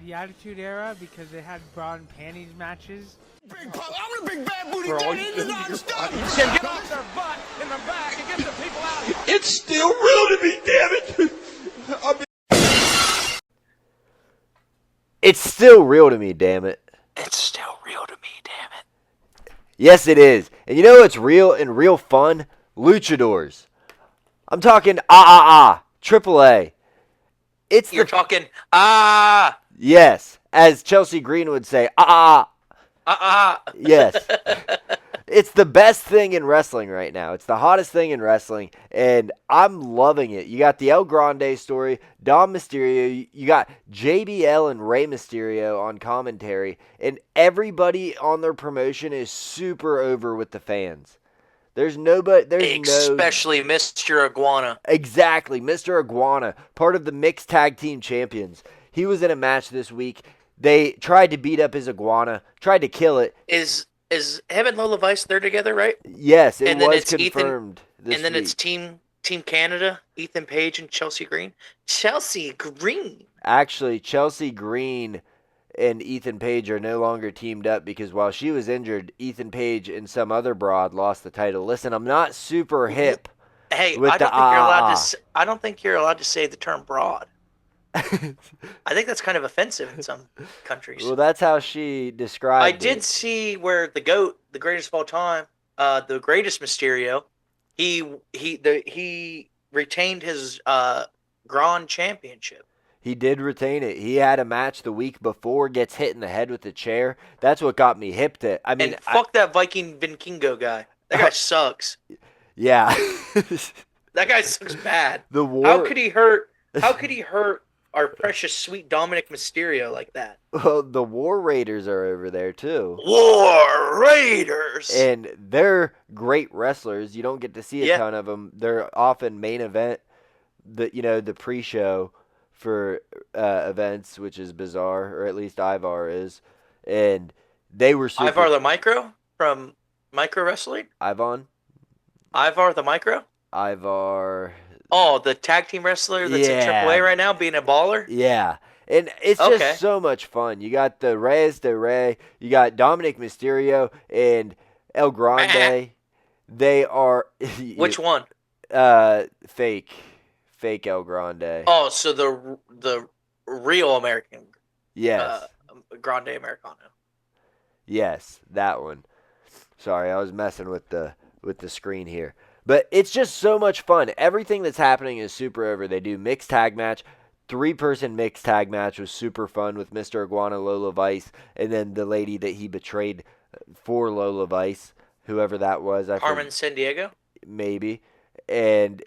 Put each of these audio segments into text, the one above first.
The Attitude Era because they had bra and panties matches. I'm a big bad booty daddy in the non-stop. Can get off their butt in the back and get the people out here. It's still real to me, damn it. It's still real to me, damn it. It's still real to me, damn it. Yes, it is. And you know what's real and real fun? Luchadors. I'm talking Triple A. You're talking Yes, as Chelsea Green would say, Yes. It's the best thing in wrestling right now. It's the hottest thing in wrestling, and I'm loving it. You got the El Grande story, Dom Mysterio, you got JBL and Rey Mysterio on commentary, and everybody on their promotion is super over with the fans. Especially Mr. Iguana. Exactly, Mr. Iguana, part of the mixed tag team champions. He was in a match this week. They tried to beat up his iguana, tried to kill it. Is him and Lola Vice, they're together, right? Yes, it was confirmed this week. And then it's Team Canada, Ethan Page and Chelsea Green. Chelsea Green. Actually, Chelsea Green and Ethan Page are no longer teamed up because while she was injured, Ethan Page and some other broad lost the title. Listen, I'm not super hip. Hey, with I don't think you're allowed to say the term broad. I think that's kind of offensive in some countries. Well, that's how she described it. I did see where the GOAT, the greatest of all time, the greatest Mysterio, he retained his Grand Championship. He did retain it. He had a match the week before, gets hit in the head with a chair. That's what got me hip to it. I mean, fuck that Viking Vikingo guy. That guy sucks. Yeah. That guy sucks bad. The war. How could he hurt our precious sweet Dominic Mysterio like that? Well, the War Raiders are over there too. War Raiders! And they're great wrestlers. You don't get to see a ton of them. They're often main event, the pre-show for events, which is bizarre, or at least Ivar is. And they were super... Ivar the Micro from Micro Wrestling? Ivar the Micro? Ivar... Oh, the tag team wrestler that's in AAA right now, being a baller? Yeah. And it's just so much fun. You got the Reyes de Rey, you got Dominic Mysterio, and El Grande. They are... Which one? Fake El Grande. Oh, so the real American. Yes. Grande Americano. Yes, that one. Sorry, I was messing with the screen here. But it's just so much fun. Everything that's happening is super over. They do mixed tag match. 3-person mixed tag match was super fun with Mr. Iguana, Lola Vice, and then the lady that he betrayed for Lola Vice, whoever that was. Carmen Sandiego? Maybe. And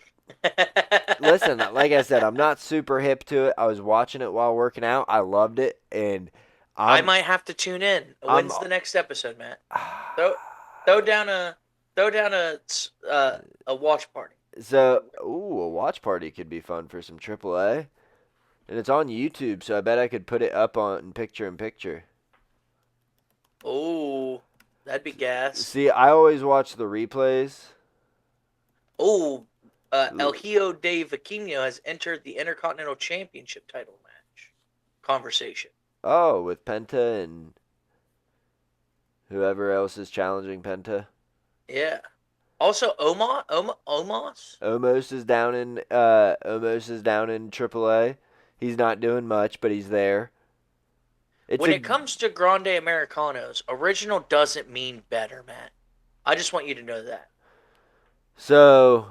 listen, like I said, I'm not super hip to it. I was watching it while working out. I loved it, and I might have to tune in. When's the next episode, Matt? Throw down a watch party. So, a watch party could be fun for some AAA. And it's on YouTube, so I bet I could put it up on picture-in-picture. Oh, that'd be gas. See, I always watch the replays. Oh, El Hijo de Vikingo has entered the Intercontinental Championship title match conversation. Oh, with Penta and whoever else is challenging Penta. Yeah. Also, Omos. Omos is down in AAA. He's not doing much, but he's there. When it comes to Grande Americanos, original doesn't mean better, Matt. I just want you to know that. So,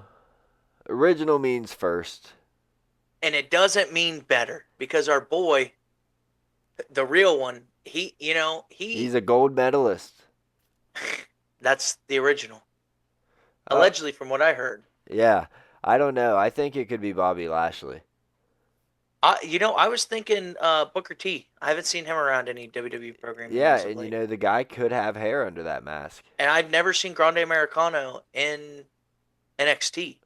original means first. And it doesn't mean better because our boy, the real one, he's a gold medalist. That's the original. Allegedly, from what I heard. Yeah. I don't know. I think it could be Bobby Lashley. I was thinking Booker T. I haven't seen him around any WWE program. Yeah, recently. And the guy could have hair under that mask. And I've never seen Grande Americano in NXT.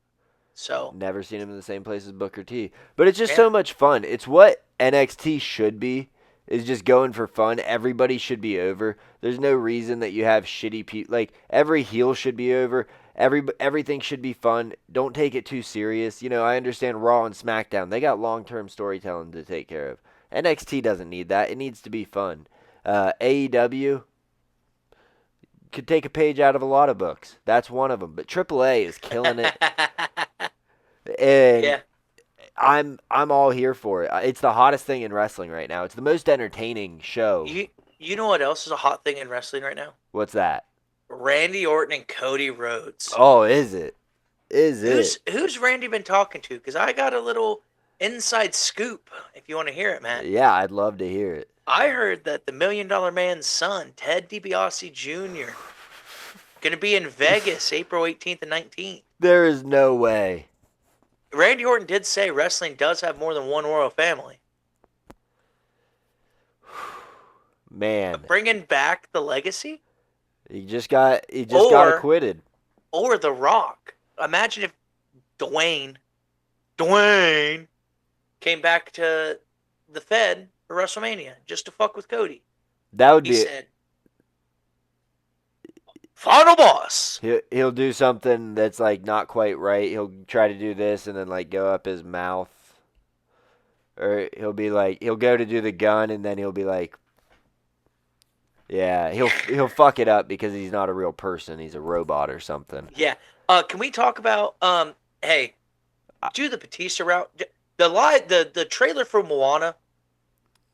So never seen him in the same place as Booker T. But it's just so much fun. It's what NXT should be. Is just going for fun. Everybody should be over. There's no reason that you have shitty people. Like, every heel should be over. Everything should be fun. Don't take it too serious. I understand Raw and SmackDown. They got long-term storytelling to take care of. NXT doesn't need that. It needs to be fun. AEW could take a page out of a lot of books. That's one of them. But AAA is killing it, and Yeah. I'm all here for it. It's the hottest thing in wrestling right now. It's the most entertaining show. You know what else is a hot thing in wrestling right now? What's that? Randy Orton and Cody Rhodes. Oh, is it? Is it? Who's Randy been talking to? Because I got a little inside scoop. If you want to hear it, man. Yeah, I'd love to hear it. I heard that the $1 Million Man's son, Ted DiBiase Jr., going to be in Vegas April 18th and 19th. There is no way. Randy Orton did say wrestling does have more than one royal family. Man, But bringing back the legacy? he just got acquitted. Or The Rock. Imagine if Dwayne came back to the Fed for WrestleMania just to fuck with Cody. That would He be. said, "Final boss." He'll do something that's like not quite right. He'll try to do this and then like go up his mouth, or he'll go to do the gun and then he'll be like, yeah, he'll fuck it up because he's not a real person. He's a robot or something. Yeah. Can we talk about hey, do the Batista route? The trailer for Moana.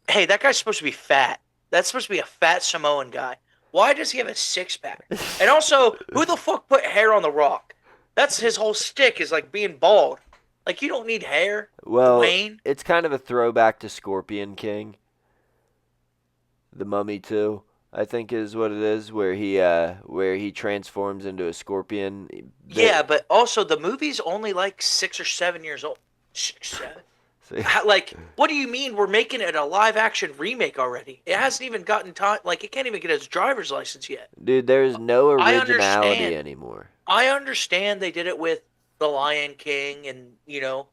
Hey, that guy's supposed to be fat. That's supposed to be a fat Samoan guy. Why does he have a six-pack? And also, who the fuck put hair on The Rock? That's his whole stick is like being bald. Like, you don't need hair, Well, Dwayne. it's kind of a throwback to Scorpion King. The Mummy 2, I think is what it is, where he transforms into a scorpion. Yeah, but also the movie's only like 6 or 7 years old. 6, 7. So- Like, what do you mean we're making it a live-action remake already? It hasn't even gotten time. Like, it can't even get its driver's license yet. Dude, there's no I originality understand. anymore. I understand they did it with The Lion King and, 20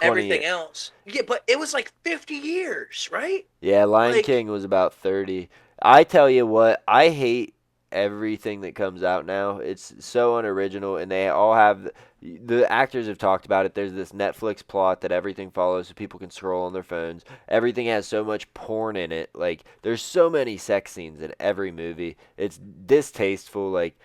everything else. Yeah, but it was like 50 years, right? Yeah, Lion Like- King was about 30. I tell you what, I hate everything that comes out now. It's so unoriginal, and they all have the actors have talked about it. There's this Netflix plot that everything follows so people can scroll on their phones. Everything has so much porn in it. Like, there's so many sex scenes in every movie. It's distasteful. Like,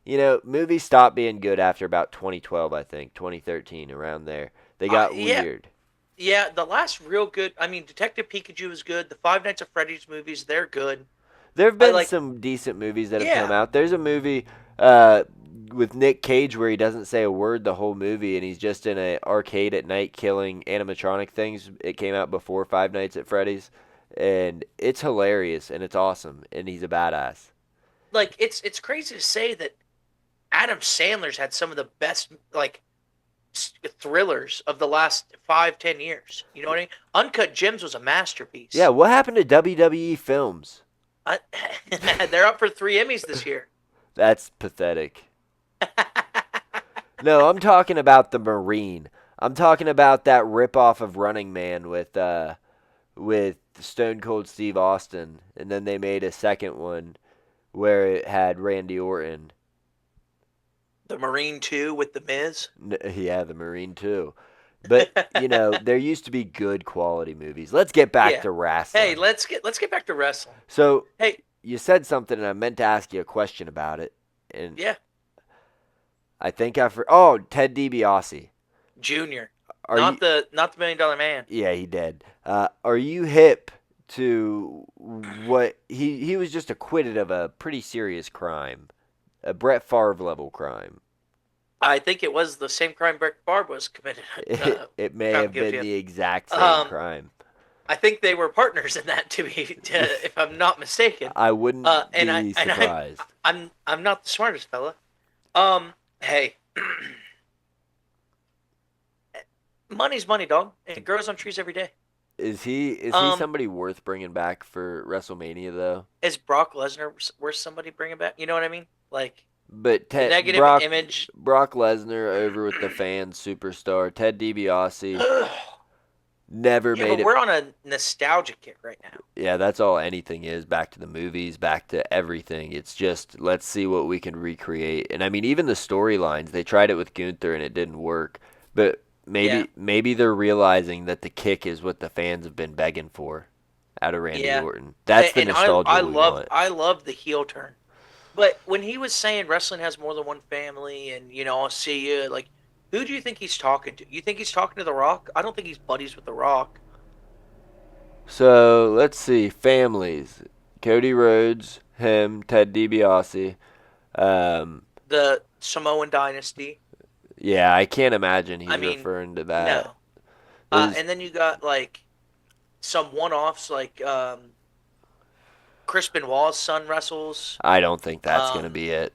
movies stopped being good after about 2012, I think, 2013, around there. They got Yeah. weird. Yeah, the last real good. I mean, Detective Pikachu is good. The Five Nights at Freddy's movies, they're good. There have been like- some decent movies that have Yeah. come out. There's a movie with Nick Cage where he doesn't say a word the whole movie, and he's just in an arcade at night killing animatronic things. It came out before Five Nights at Freddy's, and it's hilarious and it's awesome, and he's a badass. Like, it's crazy to say that Adam Sandler's had some of the best thrillers of the last 5-10 years. You know what I mean? Uncut Gems was a masterpiece. Yeah, what happened to WWE films? They're up for 3 Emmys this year. That's pathetic. No, I'm talking about The Marine. I'm talking about that ripoff of Running Man with Stone Cold Steve Austin, and then they made a second one where it had Randy Orton. The Marine 2 with The Miz. Yeah, The Marine too. But there used to be good quality movies. Let's get back to wrestling. Hey, let's get back to wrestling. So Hey, you said something, and I meant to ask you a question about it. And yeah, I think Ted DiBiase. Junior. Are Not you, the $1 Million Man. Yeah, he did. Are you hip to what he was just acquitted of a pretty serious crime, a Brett Favre level crime? I think it was the same crime Brett Favre was committed. It may I'm have been guilty of. the exact same crime. I think they were partners in that, if I'm not mistaken. I wouldn't and be surprised. I'm not the smartest fella. Hey, money's money, dog. It grows on trees every day. Is he somebody worth bringing back for WrestleMania though? Is Brock Lesnar worth somebody bringing back? You know what I mean? Like, But negative Brock, image. Brock Lesnar over with the fans, superstar. Ted DiBiase never Yeah, made but it. we're on a nostalgia kick right now. Yeah, that's all anything is. Back to the movies, back to everything. It's just, let's see what we can recreate. And I mean, even the storylines, they tried it with Gunther and it didn't work. But maybe they're realizing that the kick is what the fans have been begging for out of Randy Yeah. Orton. That's the nostalgia we want. I love the heel turn. But when he was saying wrestling has more than one family and, I'll see you, like, who do you think he's talking to? You think he's talking to The Rock? I don't think he's buddies with The Rock. So let's see. Families: Cody Rhodes, him, Ted DiBiase. The Samoan dynasty. Yeah, I can't imagine he's referring to that. No. And then you got, like, some one-offs, like Chris Benoit's son wrestles. I don't think that's going to be it.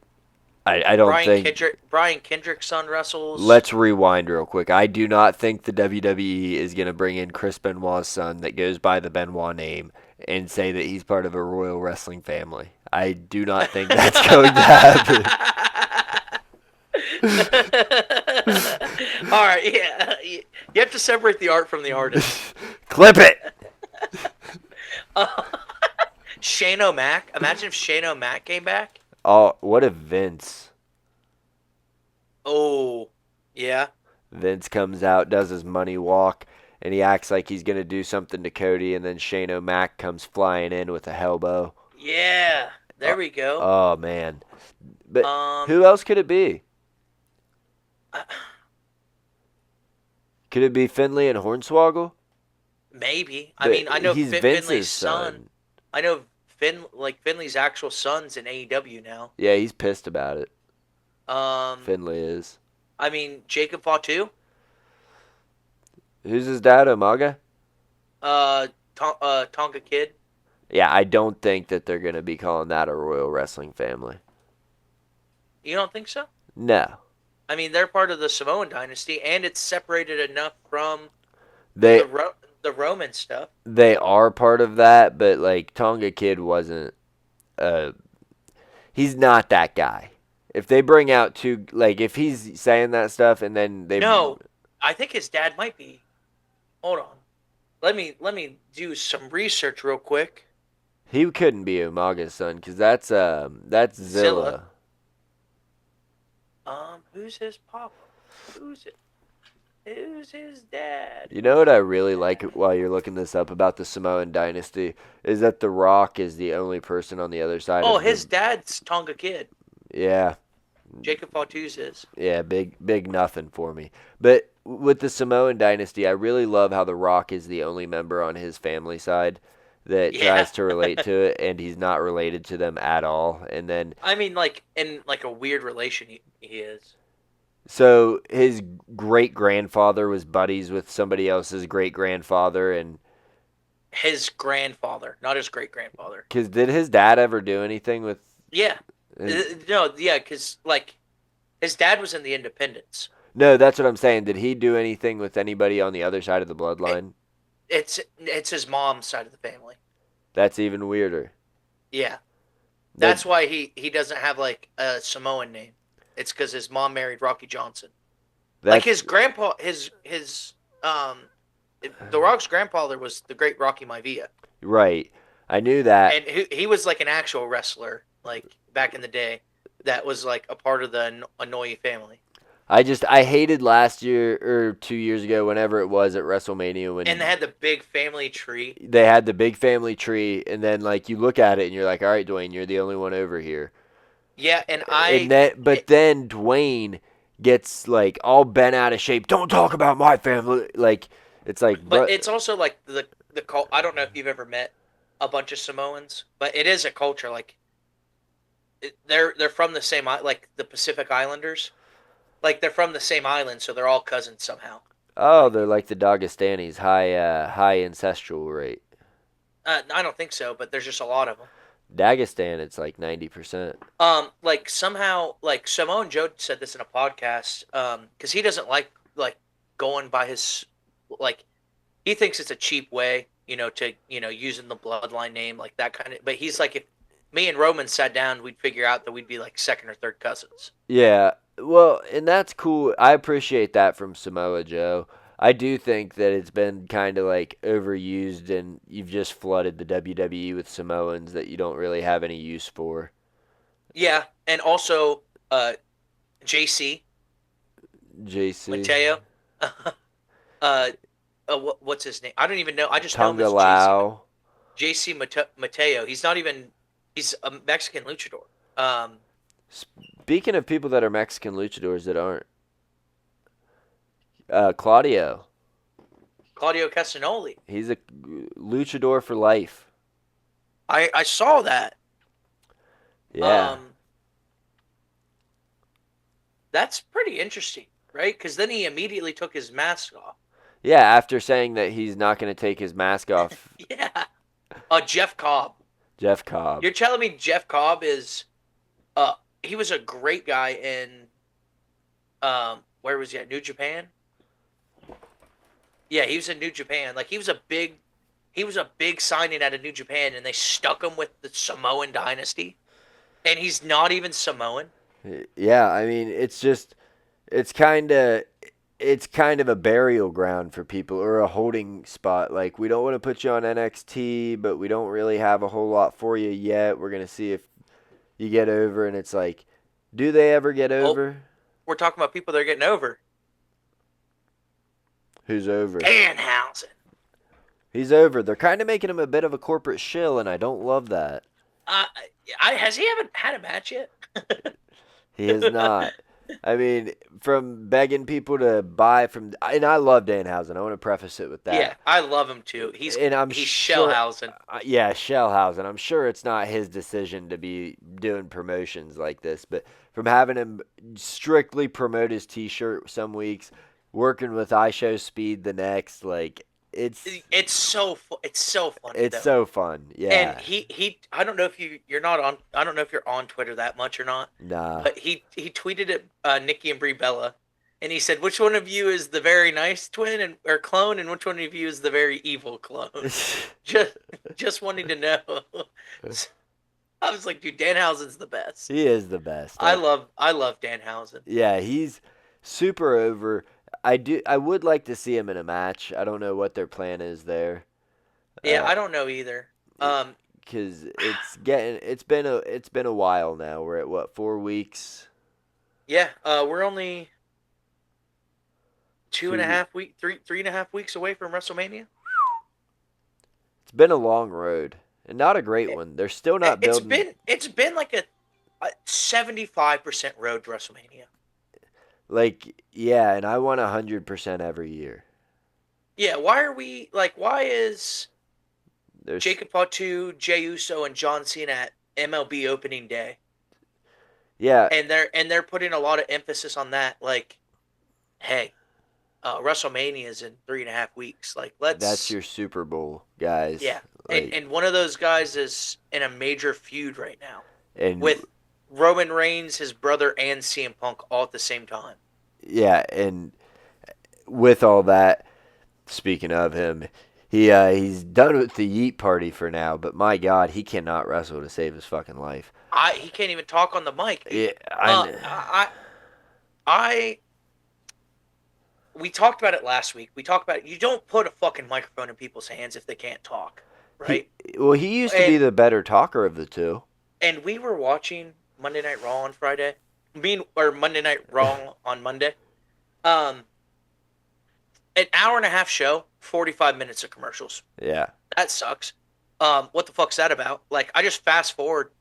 I don't think... Brian Kendrick's son wrestles. Let's rewind real quick. I do not think the WWE is going to bring in Chris Benoit's son that goes by the Benoit name and say that he's part of a royal wrestling family. I do not think that's going to happen. All right, yeah. You have to separate the art from the artist. Clip it! Shane O'Mac. Imagine if Shane O'Mac came back. Oh, what if Vince? Oh, yeah. Vince comes out, does his money walk, and he acts like he's going to do something to Cody, and then Shane O'Mac comes flying in with a elbow. Yeah, there we go. Oh, man. But who else could it be? Could it be Finlay and Hornswoggle? Maybe. I mean, I know he's Finlay's Vince's son. I know Finlay's actual son's in AEW now. Yeah, he's pissed about it. Finlay is. I mean, Jacob Fatu. Who's his dad, Umaga? Tonga Kid. Yeah, I don't think that they're going to be calling that a Royal Wrestling family. You don't think so? No. I mean, they're part of the Samoan dynasty, and it's separated enough from the Roman stuff. They are part of that, but, like, Tonga Kid wasn't... he's not that guy. If they bring out two... Like, if he's saying that stuff and then they... No, I think his dad might be. Hold on. Let me do some research real quick. He couldn't be Umaga's son, because that's Zilla. Who's his papa? Who's his dad? You know what I really like while you're looking this up about the Samoan dynasty is that The Rock is the only person on the other side. Oh, his dad's Tonga Kid. Yeah. Jacob Fatu's is. Yeah, big nothing for me. But with the Samoan dynasty, I really love how The Rock is the only member on his family side that tries to relate to it, and he's not related to them at all. And then I mean, like in like a weird relation he is. So his great-grandfather was buddies with somebody else's great-grandfather, and his grandfather, not his great-grandfather. Because did his dad ever do anything with... Yeah. No, yeah, because, like, his dad was in the Independents. No, that's what I'm saying. Did he do anything with anybody on the other side of the bloodline? It's his mom's side of the family. That's even weirder. Yeah. That's why he doesn't have, like, a Samoan name. It's because his mom married Rocky Johnson. Like his grandpa, The Rock's grandfather was the great Rocky Maivia. Right, I knew that. And he was like an actual wrestler, like back in the day. That was like a part of the Anoa'i family. I hated last year or 2 years ago, whenever it was at WrestleMania, and they had the big family tree. They had the big family tree, and then like you look at it and you're like, all right, Dwayne, you're the only one over here. Yeah, then Dwayne gets like all bent out of shape. Don't talk about my family. Like it's like, but it's also like the cult. I don't know if you've ever met a bunch of Samoans, but it is a culture. Like they're from the same, like the Pacific Islanders. Like they're from the same island, so they're all cousins somehow. Oh, they're like the Dagestanis, high ancestral rate. I don't think so, but there's just a lot of them. Dagestan, it's like 90%. Like somehow, like Samoan Joe said this in a podcast, because he doesn't like going by his, like, he thinks it's a cheap way, to using the bloodline name, like that kind of. But he's like, if me and Roman sat down, we'd figure out that we'd be like second or third cousins. Yeah, well, and that's cool. I appreciate that from Samoa Joe. I do think that it's been kind of like overused, and you've just flooded the WWE with Samoans that you don't really have any use for. Yeah, and also JC Mateo. What's his name? I don't even know. I just know him Tonga as Lao. JC Mateo. He's not even. He's a Mexican luchador. Speaking of people that are Mexican luchadors that aren't, Claudio. Claudio Castagnoli. He's a luchador for life. I saw that. Yeah. That's pretty interesting, right? Because then he immediately took his mask off. Yeah, after saying that he's not going to take his mask off. Yeah. Jeff Cobb. Jeff Cobb. You're telling me Jeff Cobb is he was a great guy in where was he at? New Japan? Yeah, he was in New Japan. Like he was a big signing out of New Japan, and they stuck him with the Samoan dynasty. And he's not even Samoan. Yeah, I mean, it's kind of a burial ground for people, or a holding spot. Like, we don't want to put you on NXT, but we don't really have a whole lot for you yet. We're going to see if you get over, and it's like, do they ever get over? We're talking about people that are getting over. Who's over? Danhausen. He's over. They're kind of making him a bit of a corporate shill, and I don't love that. Has he haven't had a match yet? He has not. I mean, from begging people to buy from, and I love Danhausen. I want to preface it with that. Yeah, I love him too. He's Shellhausen. Yeah, Shellhausen. I'm sure it's not his decision to be doing promotions like this, but from having him strictly promote his T-shirt some weeks, working with iShowSpeed the next, like it's so funny. It's so fun. Yeah. And he I don't know if you're not on. I don't know if you're on Twitter that much or not. Nah. But he tweeted at Nikki and Brie Bella, and he said, "Which one of you is the very nice twin or clone, and which one of you is the very evil clone?" just wanting to know. I was like, dude, Danhausen's the best. He is the best. I love Danhausen. Yeah, he's super over. I would like to see him in a match. I don't know what their plan is there. Yeah, I don't know either. Because it's been a while now. We're at what, 4 weeks? Yeah, we're only 2.5 weeks, 3.5 weeks away from WrestleMania. It's been a long road and not a great one. They're still not building. It's been like a 75% road to WrestleMania. Like, yeah, and I want 100% every year. Yeah, why is Jacob Fatu, Jey Uso, and John Cena at MLB opening day? Yeah. And they're putting a lot of emphasis on that. Like, hey, WrestleMania is in 3.5 weeks. Like, that's your Super Bowl, guys. Yeah. Like, and one of those guys is in a major feud right now. And with Roman Reigns, his brother, and CM Punk all at the same time. Yeah, and with all that, speaking of him, he's done with the Yeet Party for now, but my God, he cannot wrestle to save his fucking life. He can't even talk on the mic. Yeah, we talked about it last week. We talked about it. You don't put a fucking microphone in people's hands if they can't talk, right? He used to be the better talker of the two. And we were watching Monday Night Raw on Friday. Monday Night Raw on Monday. An hour and a half show, 45 minutes of commercials. Yeah. That sucks. What the fuck's that about? Like, I just fast forward.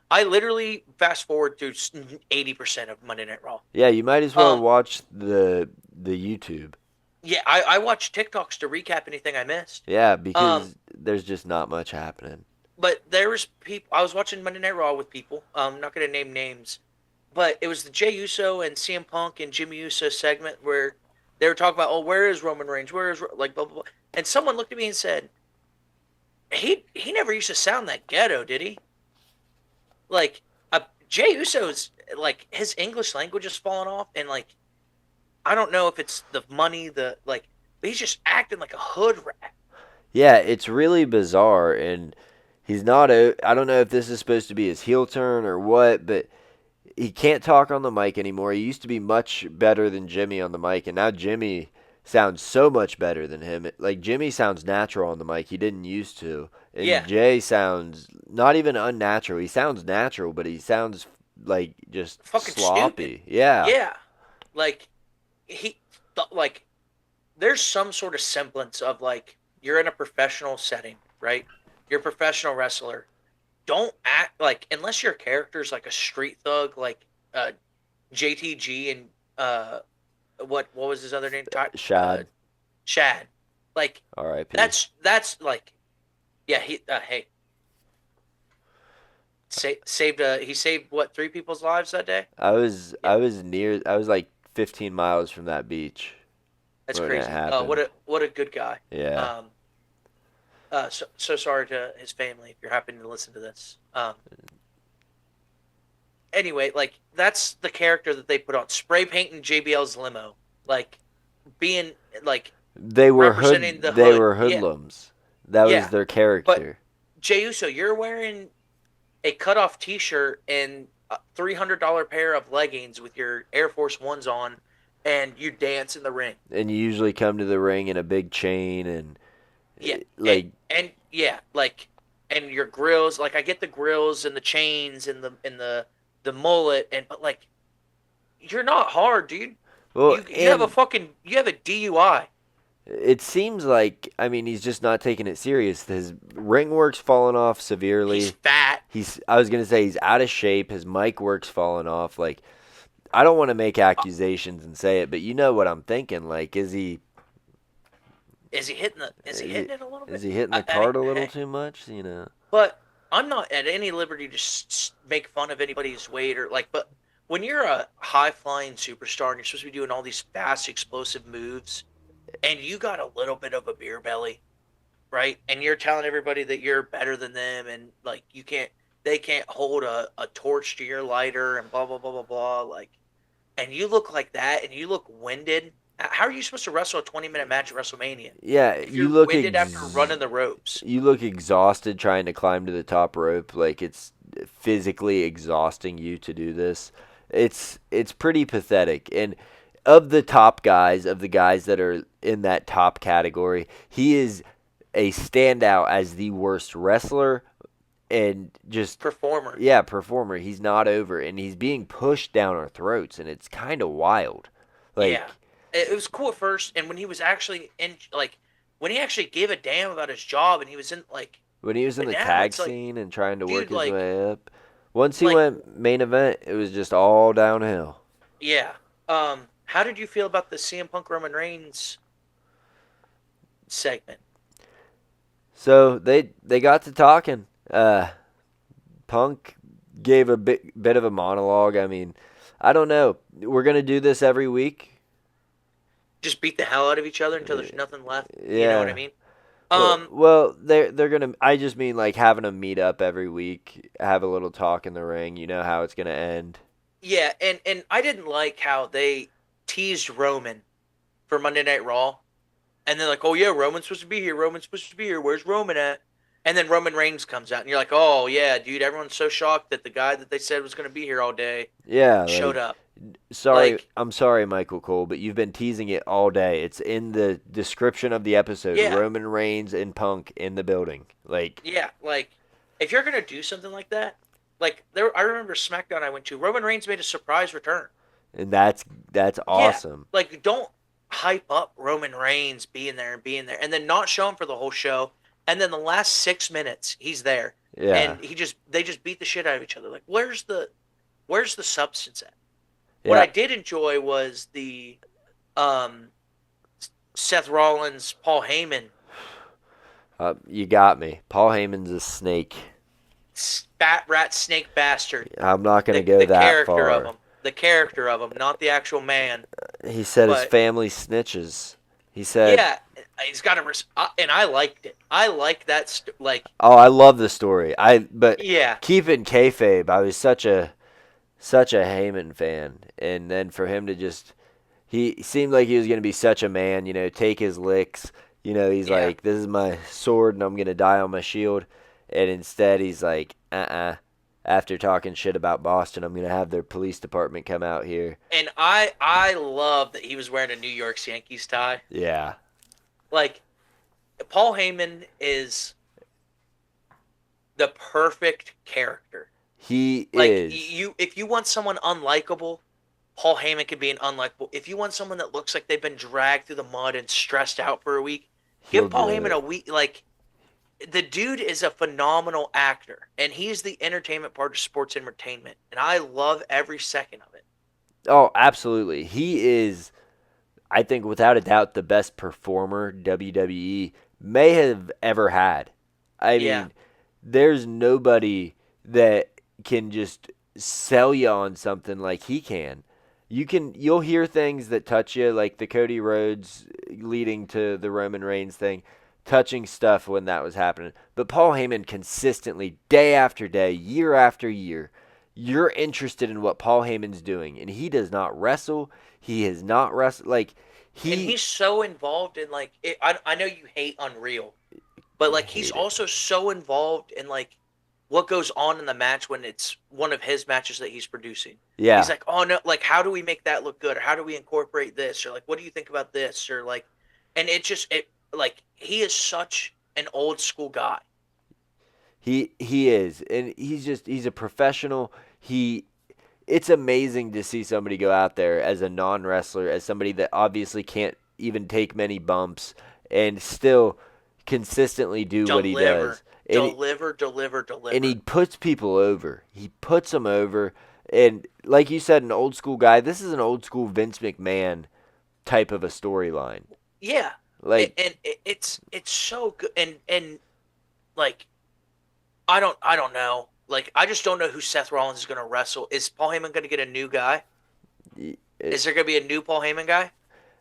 I literally fast forward through 80% of Monday Night Raw. Yeah, you might as well watch the YouTube. Yeah, I watch TikToks to recap anything I missed. Yeah, because there's just not much happening. But there was people. I was watching Monday Night Raw with people. I'm not going to name names, but it was the Jey Uso and CM Punk and Jimmy Uso segment where they were talking about, where is Roman Reigns? Where is like blah blah blah? And someone looked at me and said, "He never used to sound that ghetto, did he?" Like, Jey Uso's like his English language is falling off, and like I don't know if it's the money, but he's just acting like a hood rat. Yeah, it's really bizarre, and he's not I don't know if this is supposed to be his heel turn or what, but he can't talk on the mic anymore. He used to be much better than Jimmy on the mic, and now Jimmy sounds so much better than him. Like, Jimmy sounds natural on the mic. He didn't used to. And Jay sounds not even unnatural. He sounds natural, but he sounds like just fucking sloppy. Stupid. Yeah. Yeah. Like like there's some sort of semblance of like you're in a professional setting, right? You're a professional wrestler. Don't act like unless your character's like a street thug, like JTG and what was his other name? Shad. Shad. Like R.I.P. that's like yeah. He hey saved he saved what 3 people's lives that day. I was Yeah. I was like 15 miles from that beach That's when it crazy. happened. What a good guy. Yeah. So sorry to his family if you're happening to listen to this. Anyway, like that's the character that they put on spray painting JBL's limo, like being like They were representing the they hood. were hoodlums. That was Yeah. their character. Jey Uso, you're wearing a cutoff T-shirt and a $300 pair of leggings with your Air Force Ones on, and you dance in the ring. And you usually come to the ring in a big chain and Yeah, like and yeah, like and your grills. Like I get the grills and the chains and the mullet, but like you're not hard, dude. well, You have you have a DUI. it seems like he's just not taking it serious. His ring work's fallen off severely. He's fat. I was gonna say he's out of shape. His mic work's fallen off. Like I don't want to make accusations and say it, but you know what I'm thinking. Like is he hitting it a little bit? Is he hitting the cart a little too much? You know. But I'm not at any liberty to make fun of anybody's weight or like. But when you're a high flying superstar and you're supposed to be doing all these fast, explosive moves, and you got a little bit of a beer belly, right? And you're telling everybody that you're better than them, and like they can't hold a torch to your lighter, and blah blah blah blah blah. Like, and you look like that, and you look winded. How are you supposed to wrestle a 20-minute match at WrestleMania? Yeah, If you you're look winded after running the ropes. You look exhausted trying to climb to the top rope. Like it's physically exhausting you to do this. It's pretty pathetic. And of the top guys, of the guys that are in that top category, he is a standout as the worst wrestler and just Performer. Yeah, performer. He's not over, and he's being pushed down our throats, and it's kind of wild. Like, Yeah. It was cool at first, and when he was actually in, like, when he actually gave a damn about his job, and he was in, like, when he was in but the now tag it's like, scene and trying to dude, work his like- way up. Once he like- went main event, it was just all downhill. yeah. How did you feel about the CM Punk Roman Reigns segment? So they got to talking. Punk gave a bit of a monologue. I don't know. We're gonna do this every week. Just beat the hell out of each other until there's nothing left. Yeah. You know what I mean? Well, they're gonna. I just mean like having them meet up every week, have a little talk in the ring. You know how it's gonna end. Yeah, and I didn't like how they teased Roman for Monday Night Raw, and they're like, "Oh yeah, Roman's supposed to be here. Roman's supposed to be here. Where's Roman at?" And then Roman Reigns comes out, and you're like, "Oh yeah, dude, everyone's so shocked that the guy that they said was going to be here all day Yeah, showed up." Sorry, Like- I'm sorry, Michael Cole, but you've been teasing it all day. It's in the description of the episode. Yeah. Roman Reigns and Punk in the building. Like, Yeah, like if you're gonna do something like that, like I remember SmackDown I went to, Roman Reigns made a surprise return. and that's awesome. Like don't hype up Roman Reigns being there, and then not show him for the whole show, and then the last 6 minutes he's there, Yeah. and they just beat the shit out of each other. Like where's the substance at? Yeah. What I did enjoy was the Seth Rollins, Paul Heyman, You got me. Paul Heyman's a snake. fat rat snake bastard. I'm not gonna go the that character far. of him. The character of him, not the actual man. He said his But- family snitches. He said, Yeah, he's got a and I liked it. I like that. "Oh, I love the story." But Yeah, keeping kayfabe, I was such a Heyman fan, and then for him to he seemed like he was gonna be such a man, take his licks. He's Yeah. like, "This is my sword, and I'm gonna die on my shield," and instead he's like, After talking shit about Boston, I'm gonna have their police department come out here. and I love that he was wearing a New York Yankees tie. Yeah, Like, Paul Heyman is the perfect character. he Like is. if you want someone unlikable, Paul Heyman could be an unlikable. If you want someone that looks like they've been dragged through the mud and stressed out for a week, He'll give Paul do Heyman it. a week. Like, the dude is a phenomenal actor, and he's the entertainment part of sports entertainment, and I love every second of it. Oh, absolutely. He is, I think, without a doubt, the best performer WWE may have ever had. I Yeah. mean, there's nobody that can just sell you on something like he can. You'll hear things that touch you, like the Cody Rhodes leading to the Roman Reigns thing, touching stuff when that was happening. But Paul Heyman consistently, day after day, year after year, you're interested in what Paul Heyman's doing, and he does not wrestle. He is not wrestle like And he. he's so involved in, like, I know you hate Unreal, but, like, he's hate it. also so involved in, like, what goes on in the match when it's one of his matches that he's producing. Yeah, He's like, oh no, like, how do we make that look good, or how do we incorporate this, or like, what do you think about this, or like, and like, he is such an old school guy. he is, and he's a professional. It's amazing to see somebody go out there as a non-wrestler, as somebody that obviously can't even take many bumps, and still consistently do what he does. Deliver. And he puts people over. He puts them over. And like you said, an old school guy, this is an old school Vince McMahon type of a storyline. Yeah. Like, and it's so good, and like, I don't know. Like, I just don't know who Seth Rollins is going to wrestle. Is Paul Heyman going to get a new guy? Is there going to be a new Paul Heyman guy?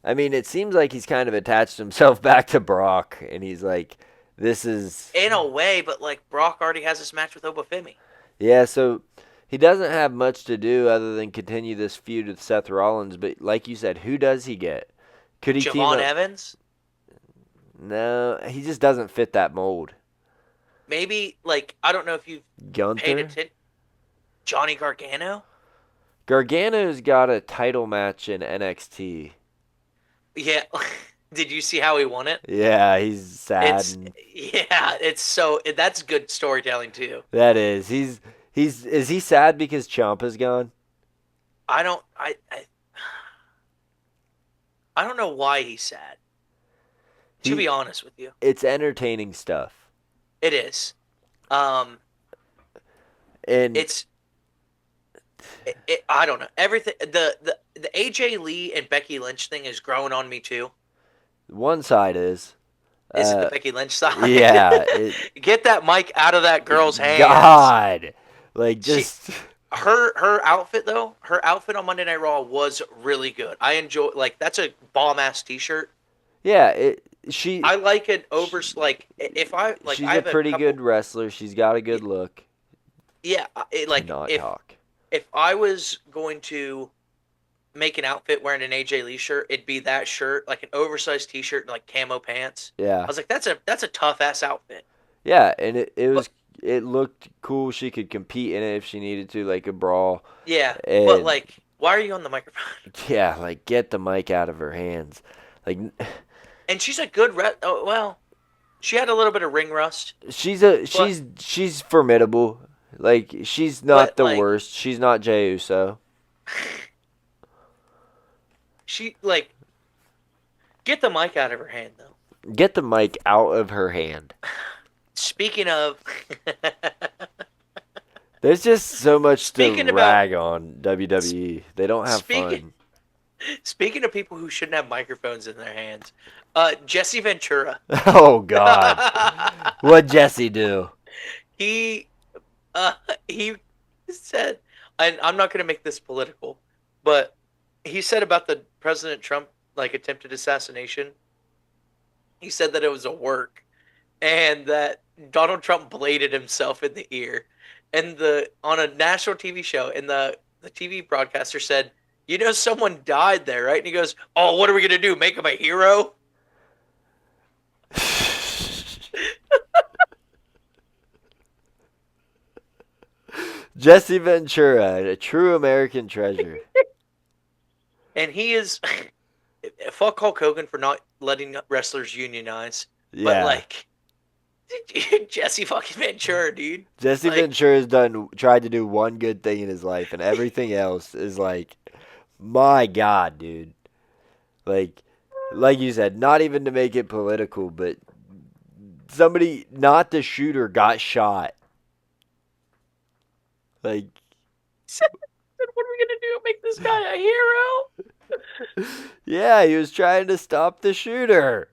I mean, it seems like he's kind of attached himself back to Brock, and he's like, this is... In a way, but, like, Brock already has this match with Obafemi. Yeah, so he doesn't have much to do other than continue this feud with Seth Rollins, but like you said, who does he get? Could he team Javon up? Evans? No, he just doesn't fit that mold. Maybe, like, I don't know if you've paid Gunther? attention. Johnny Gargano? Gargano's got a title match in NXT. Yeah. Did you see how he won it? Yeah, he's sad. That's good storytelling too. That is. Is he sad because Ciampa's gone? I don't know why he's sad. To be honest with you. It's entertaining stuff. It is. And I don't know. Everything the AJ Lee and Becky Lynch thing is growing on me too. one side is. Is it the Becky Lynch side? Yeah. Get that mic out of that girl's hands. God. Like, just... Her outfit, though, her outfit on Monday Night Raw was really good. I enjoy, like, that's a bomb-ass t-shirt. Yeah, I like it over, like, if I, like, she's I have a pretty good wrestler. She's got a good look. Yeah, if I was going to make an outfit wearing an AJ Lee shirt, it'd be that shirt, like an oversized t-shirt and like camo pants. Yeah. I was like, that's a tough ass outfit. Yeah, and it looked cool. She could compete in it if she needed to, like a brawl. Yeah, and, but like, why are you on the microphone? Yeah, like, get the mic out of her hands. Like, and she's a good she had a little bit of ring rust. She's formidable. Like, she's not the worst. She's not Jey Uso. She, like, get the mic out of her hand, though. Get the mic out of her hand. Speaking of... There's just so much to rag on WWE. They don't have fun. Speaking of people who shouldn't have microphones in their hands, Jesse Ventura. Oh, God. What'd Jesse do? He said, and I'm not going to make this political, but he said about the President Trump, like, attempted assassination, he said that it was a work, and that Donald Trump bladed himself in the ear. And on a national TV show, and the TV broadcaster said, you know, someone died there, right? And he goes, oh, what are we going to do? Make him a hero? Jesse Ventura, a true American treasure. And he is... Fuck Hulk Hogan for not letting wrestlers unionize. Yeah. But, like... Jesse fucking Ventura, dude. Jesse Ventura's tried to do one good thing in his life, and everything else is like My God, dude. Like you said, not even to make it political, but somebody, not the shooter, got shot. Like, What are we gonna do? Make this guy a hero? yeah, he was trying to stop the shooter.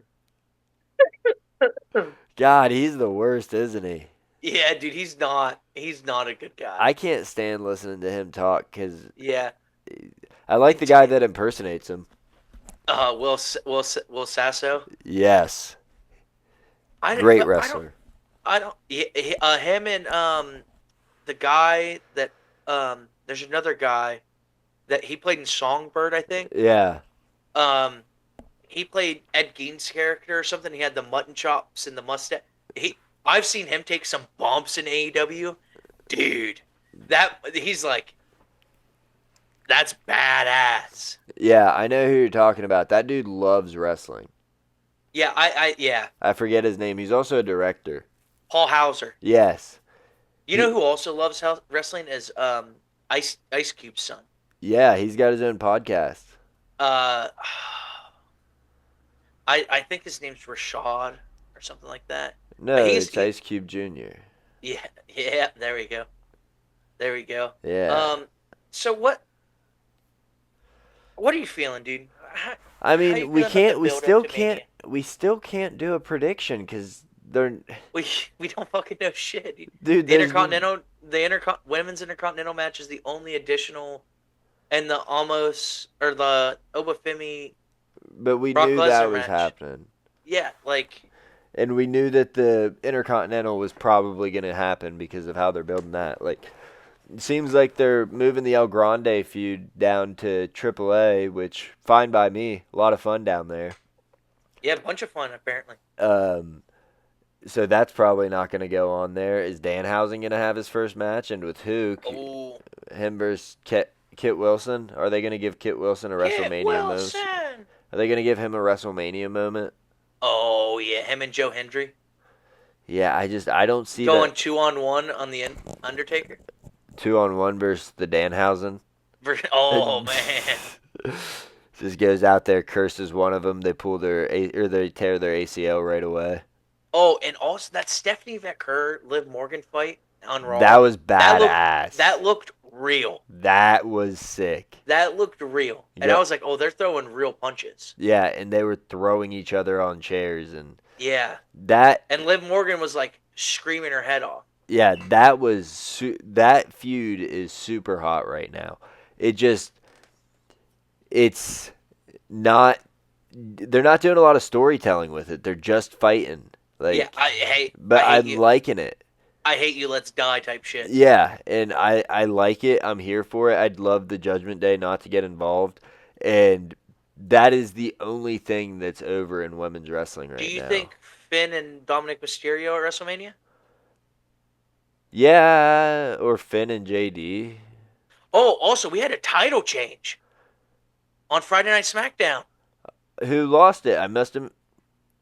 God, he's the worst, isn't he? Yeah, dude, he's not. He's not a good guy. I can't stand listening to him talk because Yeah. I like the guy that impersonates him. Will Sasso. Yes, I don't- great but wrestler. I don't. Him and the guy that there's another guy that he played in Songbird, I think. Yeah, He played Ed Gein's character or something. He had the mutton chops and the mustache. I've seen him take some bumps in AEW, dude. He's like, that's badass. yeah, I know who you're talking about. That dude loves wrestling. Yeah, yeah. I forget his name. He's also a director. Paul Hauser. Yes. You know who also loves wrestling is Ice Cube's son. Yeah, he's got his own podcast. I think his name's Rashad or something like that. No, it's Ice Cube Jr. Yeah. There we go. Yeah. So what are you feeling, dude? I mean, we still can't do a prediction because they're. We don't fucking know shit, dude. The women's intercontinental match is the only additional, and the Obafemi. But we Brock knew Lesnar that was match. happening. Yeah, like. And we knew that the Intercontinental was probably going to happen because of how they're building that. Like, it seems like they're moving the El Grande feud down to AAA, which fine by me. A lot of fun down there. Yeah, a bunch of fun apparently. So that's probably not going to go on there. Is Danhausen going to have his first match, and with who? Oh. Him versus Kit Wilson. Are they going to give Kit Wilson a WrestleMania moment? Are they going to give him a WrestleMania moment? Oh yeah, him and Joe Hendry. Yeah, I don't see going that. 2-on-1 on the Undertaker. 2-on-1 versus the Danhausen. Oh man. Just goes out there, curses one of them. They they tear their ACL right away. Oh, and also that Stephanie Kerr Liv Morgan fight on Raw. That was badass. That looked real. That was sick. That looked real. And I was like, oh, they're throwing real punches. Yeah, and they were throwing each other on chairs and. Yeah. And Liv Morgan was like screaming her head off. Yeah, that feud is super hot right now. It's not. They're not doing a lot of storytelling with it. They're just fighting. Like, yeah, I'm liking it. I hate you, let's die type shit. Yeah, and I like it. I'm here for it. I'd love the Judgment Day not to get involved. And that is the only thing that's over in women's wrestling right now. Do you think Finn and Dominic Mysterio at WrestleMania? Yeah, or Finn and JD. Oh, also, we had a title change on Friday Night SmackDown. Who lost it? I must have...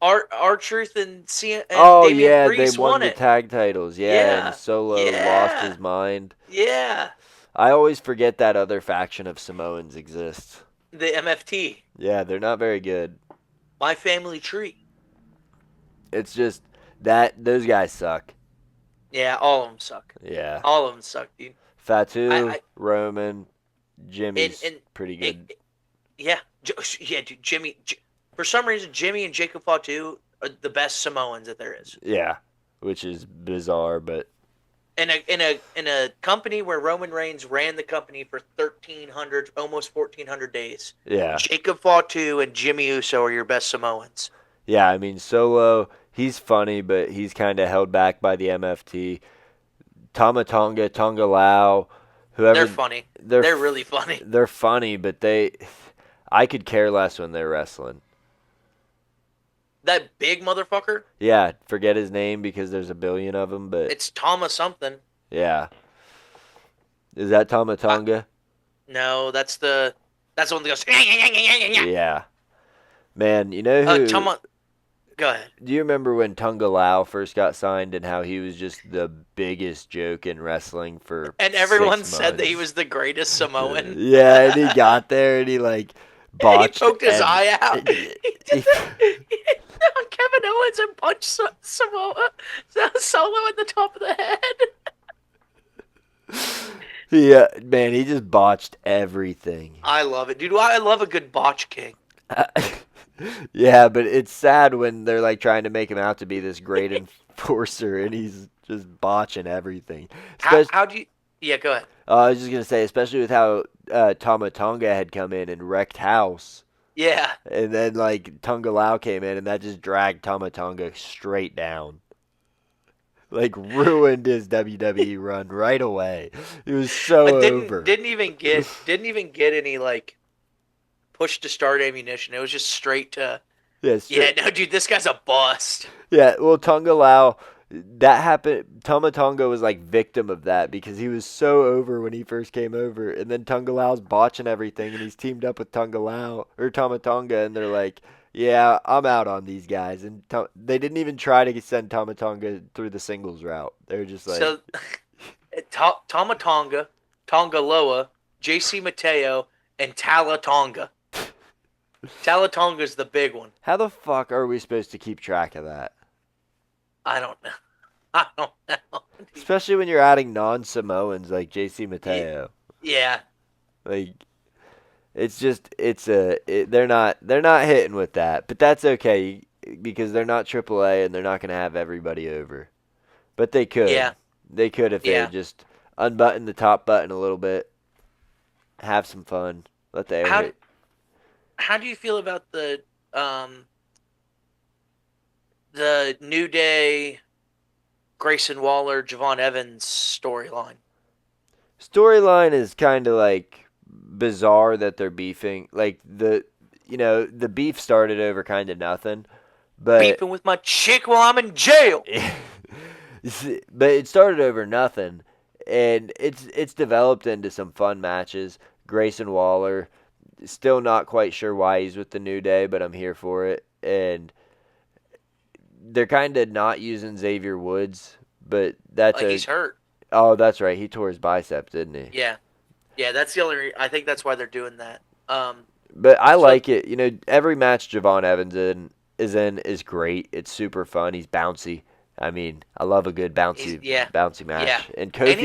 R-Truth and Damian Priest they won the it. tag titles. Yeah, and Solo lost his mind. Yeah. I always forget that other faction of Samoans exists. The MFT. Yeah, they're not very good. My Family Tree. It's just that those guys suck. Yeah, all of them suck. Yeah. All of them suck, dude. Fatu, Roman, Jimmy's pretty good. Yeah, dude, Jimmy. For some reason, Jimmy and Jacob Fatu are the best Samoans that there is. Yeah, which is bizarre, but in a company where Roman Reigns ran the company for 1,300, almost 1,400 days. Yeah, Jacob Fatu and Jimmy Uso are your best Samoans. Yeah, I mean Solo, he's funny, but he's kind of held back by the MFT. Tonga Lao, whoever. They're funny. They're really funny. They're funny, but I could care less when they're wrestling. That big motherfucker? Yeah, forget his name because there's a billion of them, but... It's Tama something. Yeah. Is that Tama Tonga? No, that's the one that goes... Yeah. Man, you know Go ahead. Do you remember when Tunga Lao first got signed and how he was just the biggest joke in wrestling for And 6 everyone months? said that he was the greatest Samoan. Yeah, and he got there and he like And he botched poked his eye out. he- He did on Kevin Owens and punched Samoa Solo in the top of the head. Yeah, man, he just botched everything. I love it, dude. I love a good botch king. Yeah, but it's sad when they're like trying to make him out to be this great enforcer and he's just botching everything. How do you? Yeah, go ahead. I was just gonna say, especially with how Tama Tonga had come in and wrecked house, Yeah. and then like Tunga Lao came in and that just dragged Tama Tonga straight down. Like ruined his WWE run right away. It was so over. Didn't even get any like push to start ammunition. It was just straight to. Yeah, no, dude, this guy's a bust. Yeah, well, Tunga Lao, that happened. Tama Tonga was like victim of that because he was so over when he first came over, and then Tunga Lao's botching everything, and he's teamed up with Tunga Lao or Tama Tonga, and they're like, "Yeah, I'm out on these guys," and they didn't even try to send Tama Tonga through the singles route. They're just like, so Tama Tonga, Tonga Loa, JC Mateo, and Tala Tonga. Tala Tonga's the big one. how the fuck are we supposed to keep track of that? I don't know. I don't know. Especially when you're adding non-Samoans like JC Mateo. Yeah. Like, they're not hitting with that, but that's okay because they're not AAA and they're not gonna have everybody over. But they could. Yeah. They could if they just unbutton the top button a little bit, have some fun, let the air hit. How do you feel about the New Day, Grayson Waller, Javon Evans storyline? Storyline is kind of like bizarre that they're beefing. Like the beef started over kind of nothing, but beefing with my chick while I'm in jail. But it started over nothing, and it's developed into some fun matches. Grayson Waller, still not quite sure why he's with the New Day, but I'm here for it. And they're kind of not using Xavier Woods, but that's he's hurt. Oh, that's right. He tore his bicep, didn't he? Yeah, that's the only. I think that's why they're doing that. But I like it. You know, every match Javon Evans is great. It's super fun. He's bouncy. I mean, I love a good bouncy match. Yeah. And Kofi, and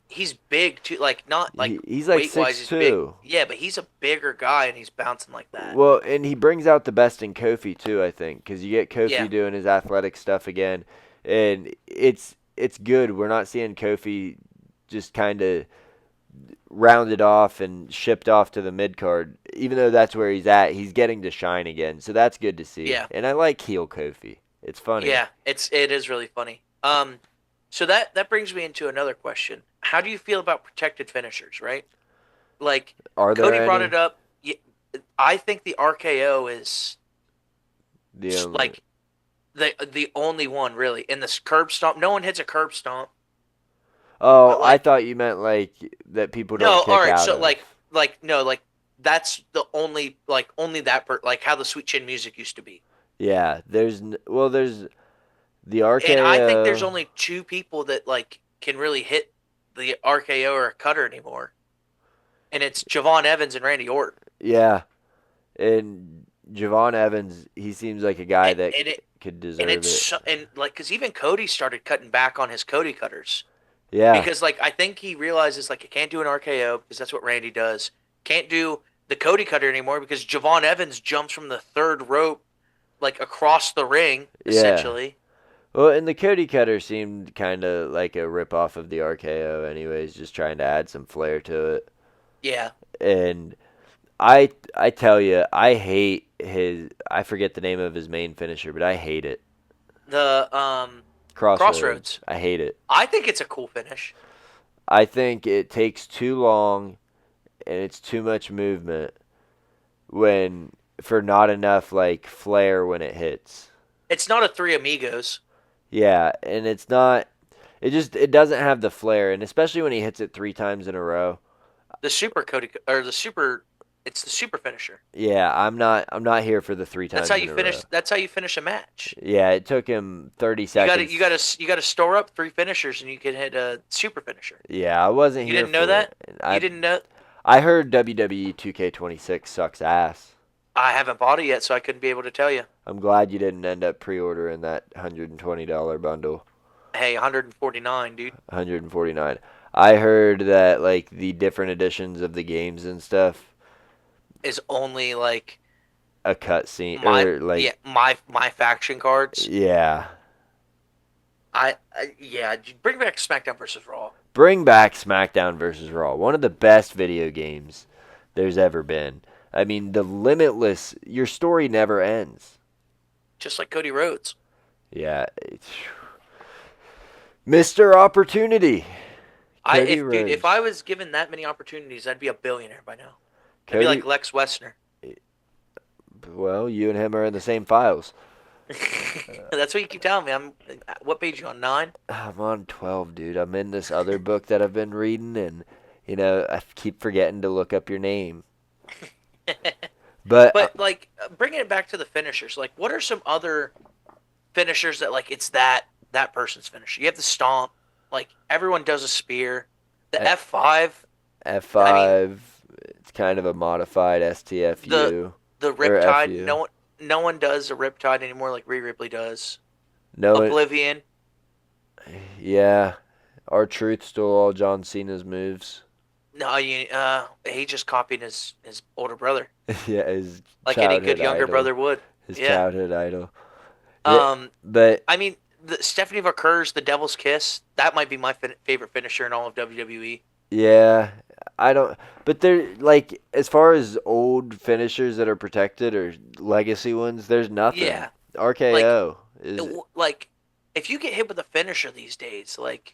he's big too. Like not like he's like weight-wise, 6'2". Yeah, but he's a bigger guy and he's bouncing like that. Well, and he brings out the best in Kofi too, I think, because you get Kofi doing his athletic stuff again, and it's good. We're not seeing Kofi just kind of rounded off and shipped off to the mid card, even though that's where he's at. He's getting to shine again, so that's good to see. Yeah. And I like heel Kofi. It's funny. Yeah, it is really funny. So that brings me into another question. How do you feel about protected finishers? Right, like Cody brought it up. I think the RKO is like the only one really in this curb stomp. No one hits a curb stomp. Oh, I thought you meant like that people don't kick all right. out So of. like that's the only only that like how the Sweet Chin Music used to be. Yeah, there's the RKO. And I think there's only two people that like can really hit the RKO or a cutter anymore, and it's Javon Evans and Randy Orton. Yeah, and Javon Evans, he seems like a guy that could deserve it. And like, because even Cody started cutting back on his Cody cutters. Yeah. Because like I think he realizes like he can't do an RKO because that's what Randy does. Can't do the Cody cutter anymore because Javon Evans jumps from the third rope like across the ring essentially. Well, and the Cody cutter seemed kind of like a ripoff of the RKO anyways, just trying to add some flair to it. Yeah. And I tell you, I hate I forget the name of his main finisher, but I hate it. The Crossroads. I hate it. I think it's a cool finish. I think it takes too long and it's too much movement for not enough like flair when it hits. It's not a Three Amigos. Yeah, and it's not. It doesn't have the flair, and especially when he hits it 3 times in a row. The super Cody or the super It's the super finisher. Yeah, I'm not here for the 3 times That's how in you a finish. row. That's how you finish a match. Yeah, it took him 30 You seconds. got to store up 3 finishers, and you can hit a super finisher. Yeah, I wasn't You here didn't know for that? it. You didn't know? I heard WWE 2K26 sucks ass. I haven't bought it yet, so I couldn't be able to tell you. I'm glad you didn't end up pre-ordering that $120 bundle. Hey, 149, dude. 149. I heard that like the different editions of the games and stuff, Is only like a cutscene my or like yeah my faction cards. yeah. Yeah. Bring back SmackDown versus Raw. Bring back SmackDown versus Raw. One of the best video games there's ever been. I mean, the limitless. Your story never ends. Just like Cody Rhodes. Yeah. Mr. Opportunity. Dude, if I was given that many opportunities, I'd be a billionaire by now. I'd be like Lex Wessner. Well, you and him are in the same files. That's what you keep telling me. What page are you on? 9? I'm on 12, dude. I'm in this other book that I've been reading, and I keep forgetting to look up your name. But like bringing it back to the finishers, like what are some other finishers that like it's that person's finisher? You have the stomp, like everyone does a spear. The F5. F5. I mean, it's kind of a modified STFU. The Riptide. No one does a Riptide anymore like Rhea Ripley does. No. Oblivion. Yeah. R-Truth stole all John Cena's moves. No, he just copied his older brother. Yeah, his like any good younger brother would. His childhood idol. But I mean, the Stephanie McCur's The Devil's Kiss, that might be my favorite finisher in all of WWE. Yeah, I don't. But they're like, as far as old finishers that are protected or legacy ones, there's nothing. Yeah, RKO like if you get hit with a finisher these days, like.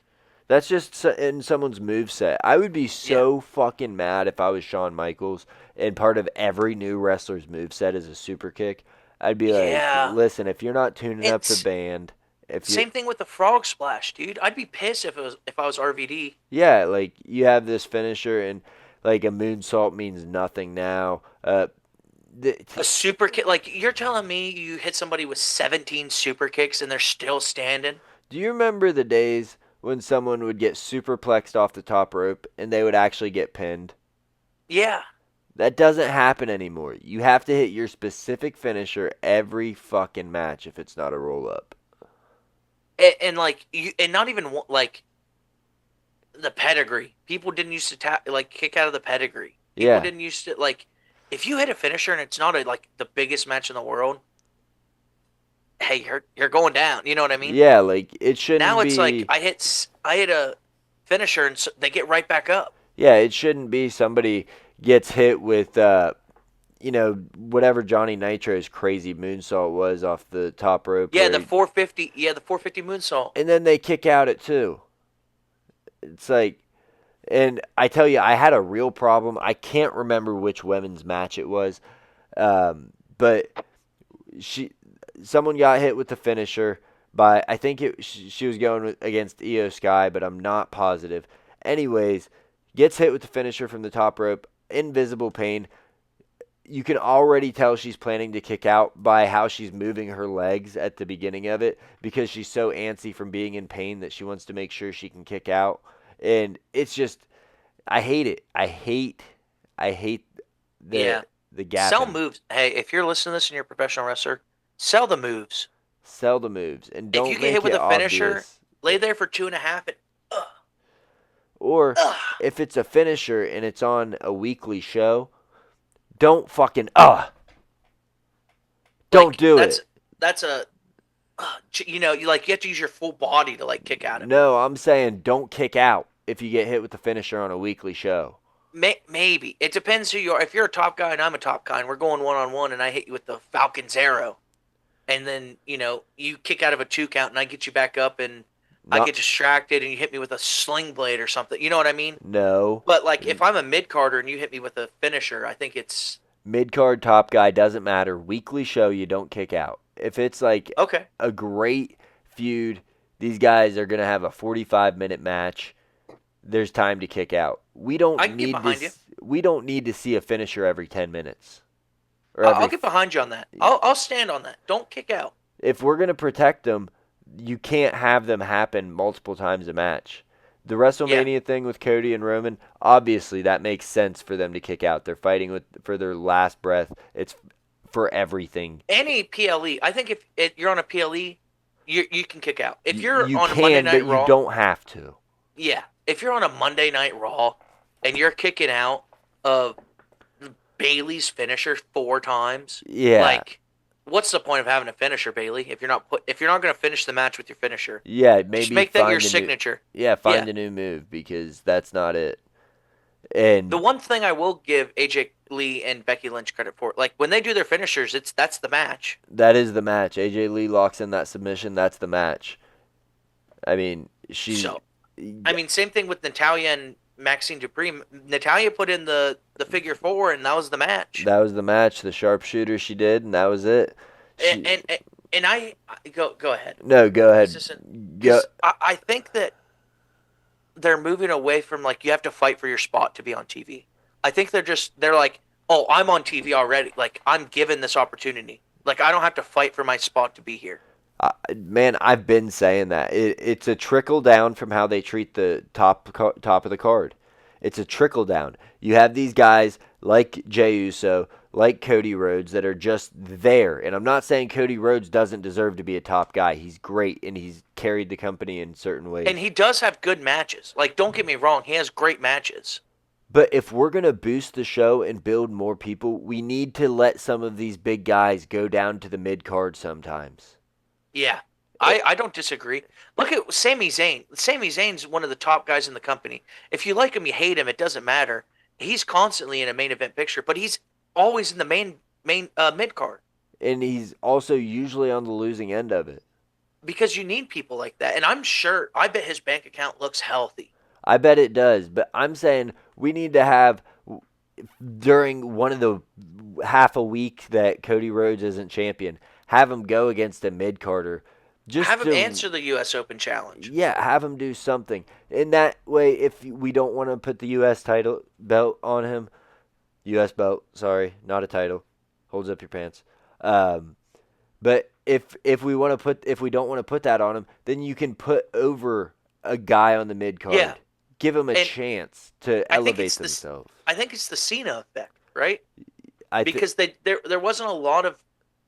That's just in someone's moveset. I would be so fucking mad if I was Shawn Michaels and part of every new wrestler's moveset is a super kick. I'd be like, listen, if you're not tuning up the band. Same thing with the frog splash, dude. I'd be pissed if I was RVD. Yeah, like you have this finisher and like a moonsault means nothing now. A super kick, like you're telling me you hit somebody with 17 super kicks and they're still standing? Do you remember the days when someone would get superplexed off the top rope and they would actually get pinned? Yeah. That doesn't happen anymore. You have to hit your specific finisher every fucking match if it's not a roll-up. And like, and not even like the pedigree. People didn't used to kick out of the pedigree. People didn't used to like, if you hit a finisher and it's not like the biggest match in the world, hey, you're going down. You know what I mean? Yeah, like it shouldn't be. Now it's like I hit a finisher and they get right back up. Yeah, it shouldn't be somebody gets hit with whatever Johnny Nitro's crazy moonsault was off the top rope. Yeah, the 450. Yeah, the 450 moonsault. And then they kick out at 2. It's like, and I tell you, I had a real problem. I can't remember which women's match it was, but someone got hit with the finisher by, I think she was going against Io Sky, but I'm not positive. Anyways, gets hit with the finisher from the top rope, invisible pain. You can already tell she's planning to kick out by how she's moving her legs at the beginning of it because she's so antsy from being in pain that she wants to make sure she can kick out. And it's just, I hate it. I hate the gap. Sell moves. Hey, if you're listening to this and you're a professional wrestler, sell the moves. Sell the moves. And don't if you get hit with a finisher, lay there for 2.5 and Or if it's a finisher and it's on a weekly show, don't fucking don't do it. That's a you have to use your full body to like kick out of it. No, I'm saying don't kick out if you get hit with the finisher on a weekly show. Maybe it depends who you are. If you're a top guy and I'm a top guy and we're going 1-on-1 and I hit you with the Falcon's arrow, and then you kick out of a 2 count and I get you back up and I get distracted and you hit me with a sling blade or something. You know what I mean? No. But like if I'm a mid-carder and you hit me with a finisher, I think it's mid-card, top guy, doesn't matter. Weekly show, you don't kick out. If it's like a great feud, these guys are going to have a 45-minute match. There's time to kick out. We don't need this. we don't need to see a finisher every 10 minutes. I'll get behind you on that. I'll stand on that. Don't kick out. If we're going to protect them, you can't have them happen multiple times a match. The WrestleMania thing with Cody and Roman, obviously that makes sense for them to kick out. They're fighting for their last breath. It's for everything. Any PLE, I think if you're on a PLE, you can kick out. If you're you on can, a Monday Night but Raw, you don't have to. Yeah, if you're on a Monday Night Raw and you're kicking out of Bailey's finisher 4 times, like, what's the point of having a finisher, Bailey? If you're not going to finish the match with your finisher, maybe just make that your signature. Find a new move, because that's not it. And the one thing I will give AJ Lee and Becky Lynch credit for, like, when they do their finishers, that's the match. That is the match. AJ Lee locks in that submission. That's the match. I mean, same thing with Natalya and Maxine Dupree. Natalya put in the figure 4, and that was the match. That was the match. The sharpshooter she did, and that was it. And I go ahead. No, go ahead. I think that they're moving away from, like, you have to fight for your spot to be on TV. I think they're like, oh, I'm on TV already. Like, I'm given this opportunity. Like, I don't have to fight for my spot to be here. Man, I've been saying that. It's a trickle down from how they treat the top of the card. It's a trickle down. You have these guys like Jey Uso, like Cody Rhodes, that are just there. And I'm not saying Cody Rhodes doesn't deserve to be a top guy. He's great, and he's carried the company in certain ways. And he does have good matches. Like, don't get me wrong, he has great matches. But if we're going to boost the show and build more people, we need to let some of these big guys go down to the mid-card sometimes. Yeah, I don't disagree. Look at Sami Zayn. Sami Zayn's one of the top guys in the company. If you like him, you hate him, it doesn't matter. He's constantly in a main event picture, but he's always in the main mid-card. And he's also usually on the losing end of it. Because you need people like that. And I bet his bank account looks healthy. I bet it does. But I'm saying we need to have, during one of the half a week that Cody Rhodes isn't champion, have him go against a mid-carder. Just have him answer the U.S. Open Challenge. Yeah, have him do something. In that way, if we don't want to put the U.S. title belt on him, U.S. belt, sorry, not a title, holds up your pants. But if we don't want to put that on him, then you can put over a guy on the mid-card. Yeah. Give him a chance to elevate themselves. I think it's the Cena effect, right? Because there wasn't a lot of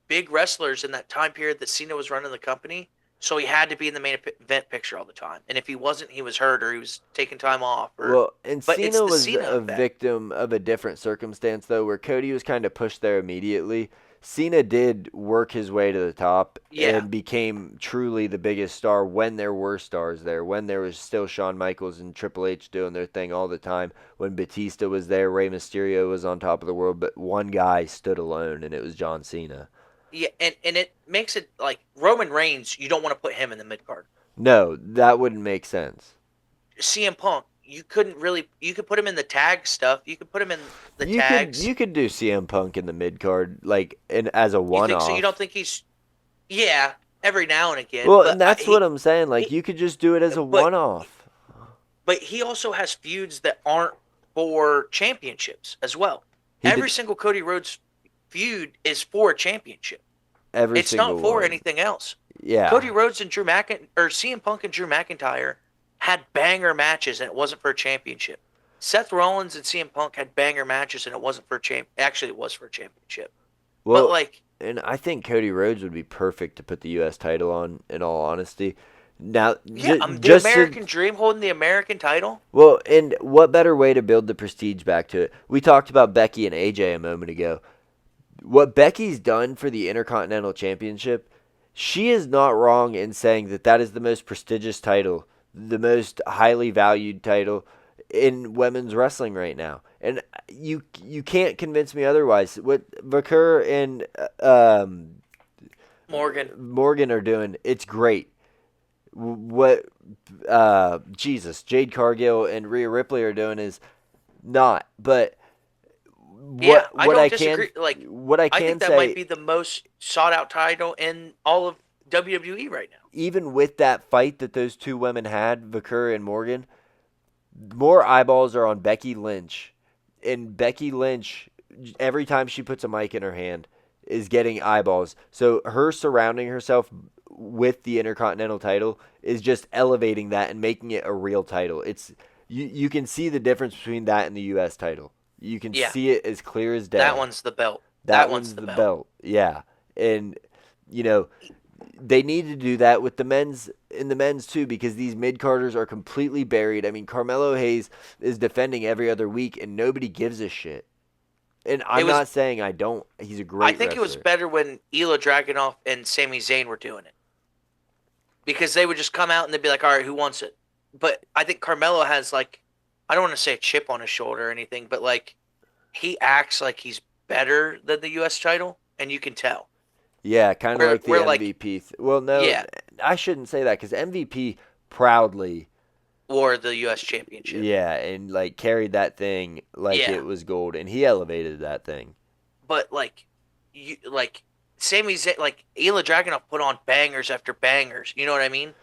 big wrestlers in that time period that Cena was running the company, so he had to be in the main event picture all the time. And if he wasn't, he was hurt or he was taking time off. Cena was a victim of a different circumstance, though, where Cody was kind of pushed there immediately. Cena did work his way to the top and became truly the biggest star when there were stars there, when there was still Shawn Michaels and Triple H doing their thing all the time, when Batista was there, Rey Mysterio was on top of the world, but one guy stood alone, and it was John Cena. Yeah, and it makes it like Roman Reigns, you don't want to put him in the mid-card. No, that wouldn't make sense. CM Punk, you could put him in the tag stuff. You could put him in the tags. You could do CM Punk in the mid-card, like, as a one-off. You think so? You don't think he's... Yeah, every now and again. Well, and that's what I'm saying. Like, you could just do it as a one-off. But he also has feuds that aren't for championships as well. Every single Cody Rhodes feud is for a championship. It's not for anything else. Yeah. Cody Rhodes and CM Punk and Drew McIntyre had banger matches, and it wasn't for a championship. Seth Rollins and CM Punk had banger matches, and it wasn't for a Actually, it was for a championship. Well, but and I think Cody Rhodes would be perfect to put the U.S. title on, in all honesty. Now, the American Dream holding the American title. Well, and what better way to build the prestige back to it? We talked about Becky and AJ a moment ago. What Becky's done for the Intercontinental Championship, she is not wrong in saying that is the most prestigious title, the most highly valued title in women's wrestling right now. And you can't convince me otherwise. What Vakur and Morgan are doing, it's great. What Jade Cargill and Rhea Ripley are doing is not. But I don't disagree. I think that might be the most sought out title in all of WWE right now. Even with that fight that those two women had, Vakur and Morgan, more eyeballs are on Becky Lynch and Becky Lynch, every time she puts a mic in her hand, is getting eyeballs. So her surrounding herself with the Intercontinental title is just elevating that and making it a real title. It's you can see the difference between that and the U.S. title. You can see it as clear as day. That one's the belt. That one's the belt. Yeah. And, they need to do that with the men's too, because these mid-carders are completely buried. I mean, Carmelo Hayes is defending every other week, and nobody gives a shit. And I'm not saying I don't. He's a great I think wrestler. It was better when Ilya Dragunov and Sami Zayn were doing it. Because they would just come out and they'd be like, all right, who wants it? But I think Carmelo has, I don't want to say a chip on his shoulder or anything, but, he acts like he's better than the U.S. title, and you can tell. Yeah, kind of like the MVP. Well, no, I shouldn't say that, because MVP proudly wore the U.S. championship. Yeah, and, carried that thing it was gold, and he elevated that thing. But, Sami Zayn, Ilya Dragunov put on bangers after bangers. You know what I mean?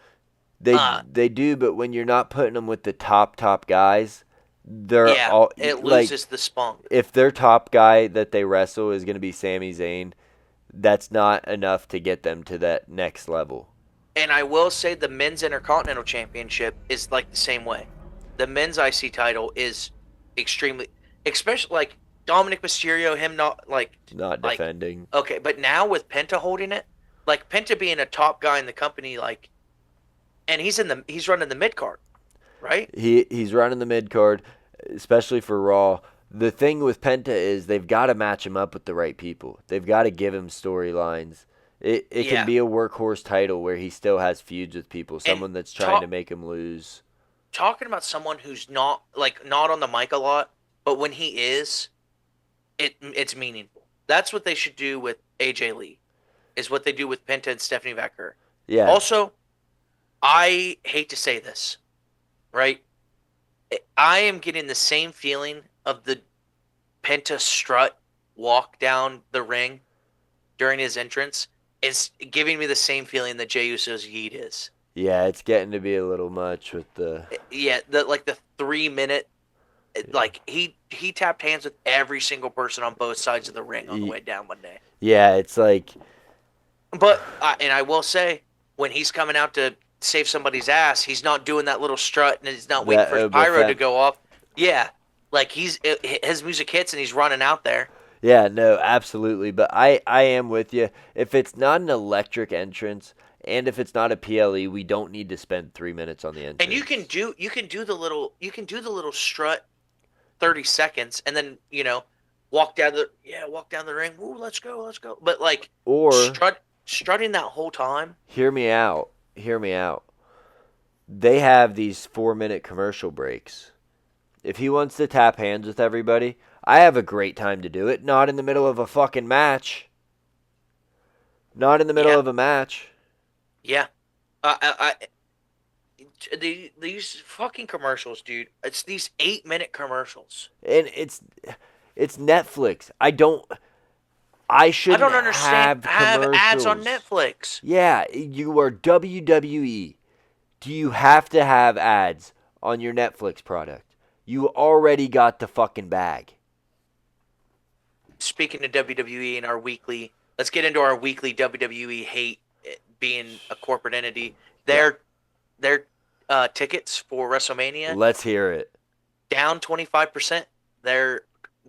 They do, but when you're not putting them with the top guys, it loses the spunk. If their top guy that they wrestle is going to be Sami Zayn, that's not enough to get them to that next level. And I will say the men's Intercontinental Championship is the same way. The men's IC title is extremely, especially Dominic Mysterio, him not defending. Okay, but now with Penta holding it, Penta being a top guy in the company, and he's running the mid card, right? He's running the mid card, especially for Raw. The thing with Penta is they've got to match him up with the right people. They've got to give him storylines. It can be a workhorse title where he still has feuds with people, someone that's trying to make him lose. Talking about someone who's not on the mic a lot, but when he is, it's meaningful. That's what they should do with AJ Lee, is what they do with Penta and Stephanie Vecker. Yeah. Also, I hate to say this, right? I am getting the same feeling of the Penta strut walk down the ring during his entrance. It's giving me the same feeling that Jey Uso's yeet is. Yeah, it's getting to be a little much with the... Yeah, the 3 minute... he tapped hands with every single person on both sides of the ring on the way down one day. Yeah, it's But, and I will say, when he's coming out to save somebody's ass, he's not doing that little strut and he's not waiting for his pyro to go off. Yeah, his music hits and he's running out there. Yeah, no, absolutely. But I am with you. If it's not an electric entrance and if it's not a PLE, we don't need to spend 3 minutes on the entrance. And you can do the little strut 30 seconds and then, walk down the ring. Ooh, let's go. But strutting that whole time. Hear me out. They have these 4-minute commercial breaks. If he wants to tap hands with everybody, I have a great time to do it. Not in the middle of a fucking match. Not in the middle of a match. Yeah. These fucking commercials, dude. It's these 8-minute commercials. And it's Netflix. I don't understand. Have ads on Netflix. Yeah, you are WWE. Do you have to have ads on your Netflix product? You already got the fucking bag. Speaking of WWE and let's get into our weekly WWE hate being a corporate entity. Their tickets for WrestleMania. Let's hear it. Down 25%. They're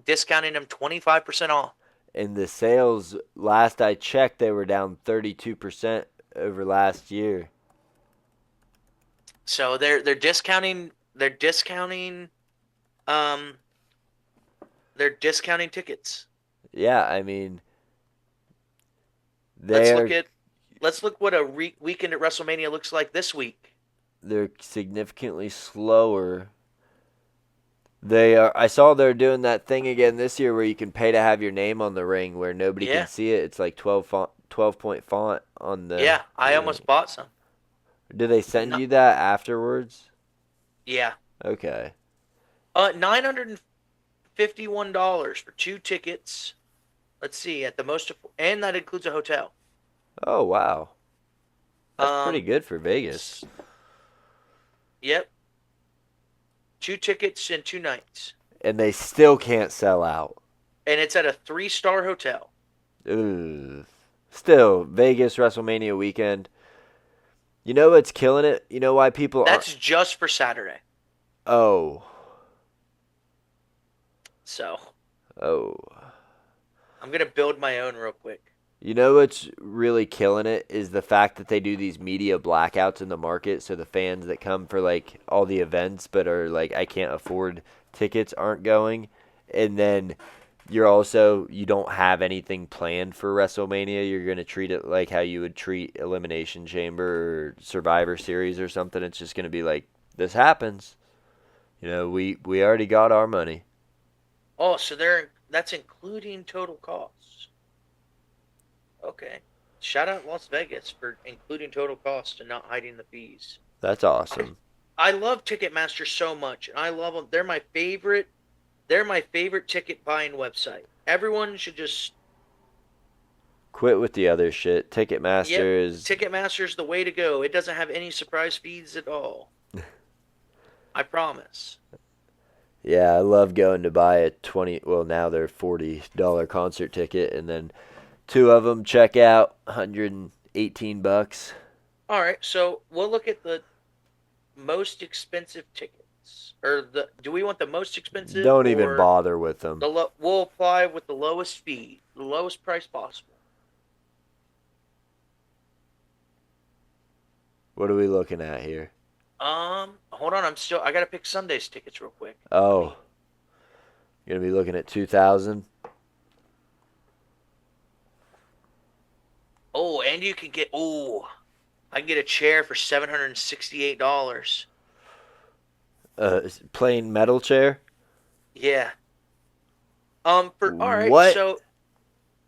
discounting them 25% off. And the sales, last I checked, they were down 32% over last year. So they're discounting tickets. Yeah, I mean, let's look what a weekend at WrestleMania looks like this week. They're significantly slower. I saw they're doing that thing again this year where you can pay to have your name on the ring where nobody can see it. It's 12-point font on the... Yeah, I almost bought some. Do they send you that afterwards? Yeah. Okay. $951 for 2 tickets. Let's see, at the most, and that includes a hotel. Oh, wow. That's pretty good for Vegas. Yep. 2 tickets and 2 nights. And they still can't sell out. And it's at a 3-star hotel. Ugh. Still, Vegas WrestleMania weekend. You know what's killing it? You know why people That's just for Saturday. Oh. So. Oh. I'm going to build my own real quick. You know what's really killing it is the fact that they do these media blackouts in the market, so the fans that come for like all the events but are like, I can't afford tickets aren't going. And then you don't have anything planned for WrestleMania. You're going to treat it like how you would treat Elimination Chamber or Survivor Series or something. It's just going to be like, this happens. You know, we already got our money. Oh, so that's including total costs. Okay. Shout out Las Vegas for including total costs and not hiding the fees. That's awesome. I love Ticketmaster so much, and I love them. They're my favorite. They're my favorite ticket buying website. Everyone should just quit with the other shit. Ticketmaster's the way to go. It doesn't have any surprise feeds at all. I promise. Yeah, I love going to buy a now they're $40 concert ticket, and then 2 of them check out, $118. All right, so we'll look at the most expensive tickets. Do we want the most expensive? Don't even bother with them. We'll apply with the lowest fee, the lowest price possible. What are we looking at here? Hold on, I gotta pick Sunday's tickets real quick. Oh. You're gonna be looking at 2,000? Oh, and you can get I can get a chair for $768. Plain metal chair? Yeah. All right, what? So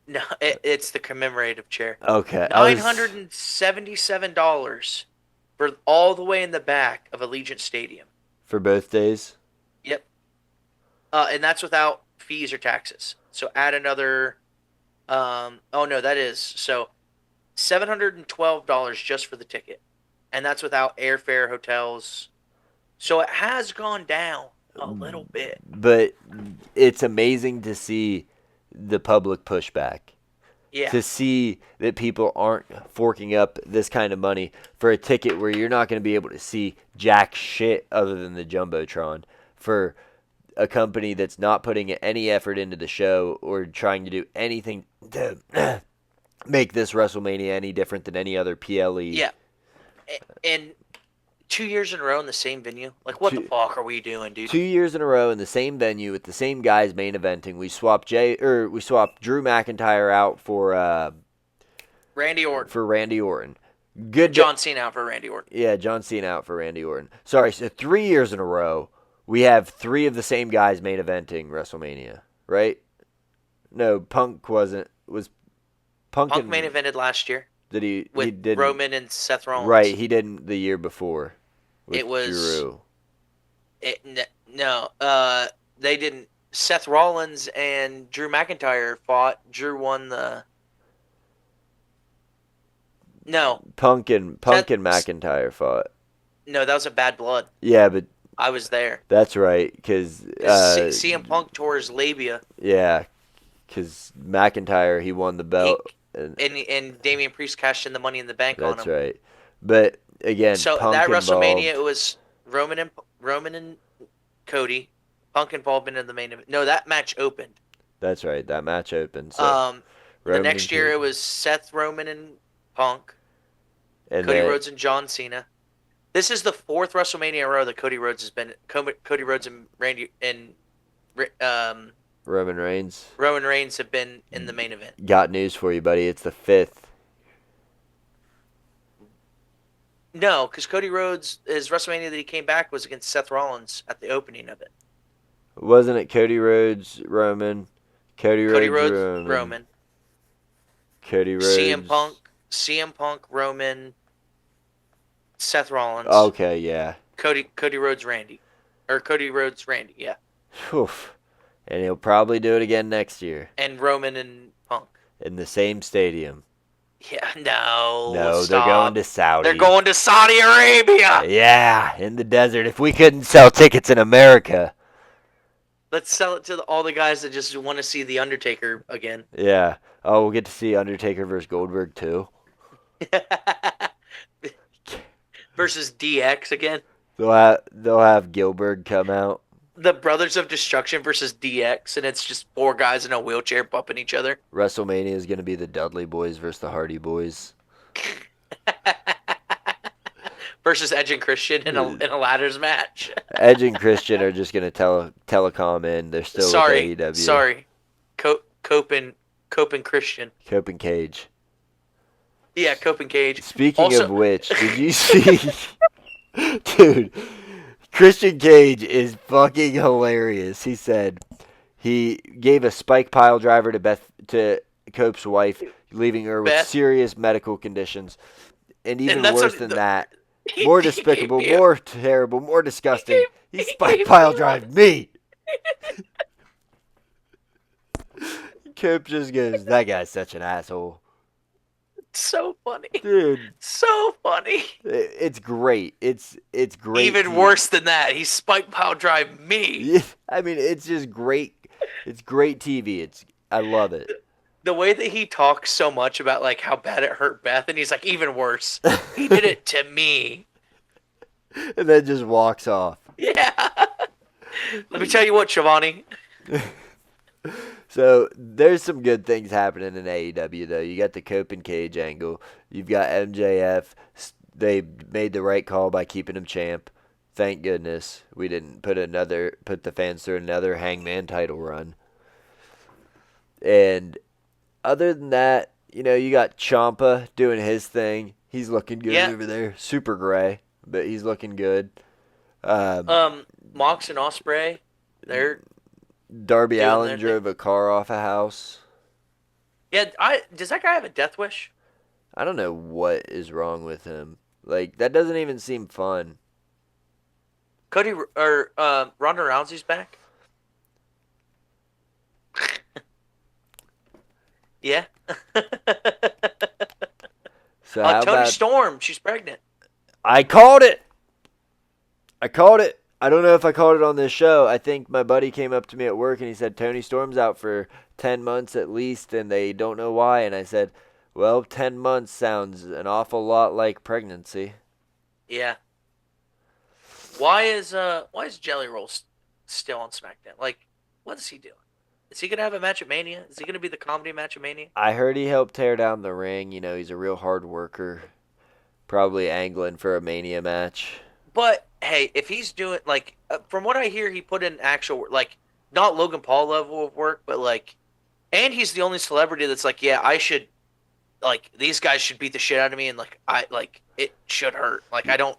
no, it's the commemorative chair. Okay. $977 for all the way in the back of Allegiant Stadium. For both days? Yep. And that's without fees or taxes. So add another that is so $712 just for the ticket. And that's without airfare, hotels. So it has gone down a little bit. But it's amazing to see the public pushback. Yeah. To see that people aren't forking up this kind of money for a ticket where you're not going to be able to see jack shit other than the Jumbotron, for a company that's not putting any effort into the show or trying to do anything to make this WrestleMania any different than any other PLE. Yeah. And 2 years in a row in the same venue? Like, what the fuck are we doing, dude? 2 years in a row in the same venue with the same guys main eventing. We swapped Drew McIntyre out for Randy Orton. For Randy Orton. Good. John Cena out for Randy Orton. Yeah, John Cena out for Randy Orton. Sorry, so 3 years in a row, we have 3 of the same guys main eventing WrestleMania, right? No, Punk wasn't. Was Punk main evented last year? Did he? With he didn't, Roman and Seth Rollins. Right, he didn't the year before. It was Drew. No, they didn't. Seth Rollins and Drew McIntyre fought. Drew won the. No. Punk and McIntyre fought. No, that was a Bad Blood. Yeah, but I was there. That's right, because CM Punk tore his labia. Yeah, because McIntyre, he won the belt. And Damian Priest cashed in the Money in the Bank on him. That's right. But again, so Punk that involved. WrestleMania, it was Roman and Cody. Punk involvement in the main event. No, that match opened. That's right. That match opened. So the next year it was Seth, Roman, and Punk. And Cody Rhodes and John Cena. This is the 4th WrestleMania in a row that Cody Rhodes has been. Cody Rhodes and Randy and Roman Reigns. Roman Reigns have been in the main event. Got news for you, buddy. It's the 5th. No, because Cody Rhodes, his WrestleMania that he came back was against Seth Rollins at the opening of it. Wasn't it Cody Rhodes, Roman? Cody Rhodes, Roman. Cody Rhodes. CM Punk, Roman, Seth Rollins. Okay, yeah. Cody Rhodes, Randy. Or Cody Rhodes, Randy, yeah. Oof. And he'll probably do it again next year. And Roman and Punk. In the same stadium. Yeah, no. No, stop. They're going to Saudi. They're going to Saudi Arabia. Yeah, in the desert. If we couldn't sell tickets in America. Let's sell it to all the guys that just want to see the Undertaker again. Yeah. Oh, we'll get to see Undertaker versus Goldberg too. Versus DX again. They'll have Gilbert come out. The Brothers of Destruction versus DX, and it's just 4 guys in a wheelchair bumping each other. WrestleMania is going to be the Dudley Boys versus the Hardy Boys. Versus Edge and Christian in a ladders match. Edge and Christian are just going to telecom in. They're still with AEW. Sorry. Cope and Christian. Cope and Cage. Yeah, Cope and Cage. Speaking of which, did you see... Dude, Christian Cage is fucking hilarious. He said he gave a spike pile driver to Cope's wife, leaving her with serious medical conditions. And even worse than that, more despicable, more terrible, more disgusting, he spike pile drive me. Cope just goes, that guy's such an asshole. So funny, dude. So funny. It's great. It's great. Even worse than that, he spike pile drive me. Yeah, I mean, it's just great. It's great TV. I love it. The way that he talks so much about like how bad it hurt Beth, and he's like, even worse, he did it to me. And then just walks off. Yeah. Let me tell you what, Shivani. So there's some good things happening in AEW though. You got the Cope and Cage angle. You've got MJF. They made the right call by keeping him champ. Thank goodness we didn't put the fans through another Hangman title run. And other than that, you got Ciampa doing his thing. He's looking good over there. Super gray, but he's looking good. Mox and Ospreay, they're Darby Allin drove a car off a house. Yeah, does that guy have a death wish? I don't know what is wrong with him. Like, that doesn't even seem fun. Cody or Ronda Rousey's back. Yeah. So how Tony about Storm? She's pregnant. I called it. I don't know if I called it on this show. I think my buddy came up to me at work and he said Tony Storm's out for 10 months at least and they don't know why. And I said, well, 10 months sounds an awful lot like pregnancy. Yeah. Why is Jelly Roll still on SmackDown? Like, what is he doing? Is he going to have a match at Mania? Is he going to be the comedy match at Mania? I heard he helped tear down the ring. He's a real hard worker. Probably angling for a Mania match. But, hey, if he's doing, like, from what I hear, he put in actual, like, not Logan Paul level of work, but, like, and he's the only celebrity that's like, yeah, I should, like, these guys should beat the shit out of me, and, like, it should hurt. Like, I don't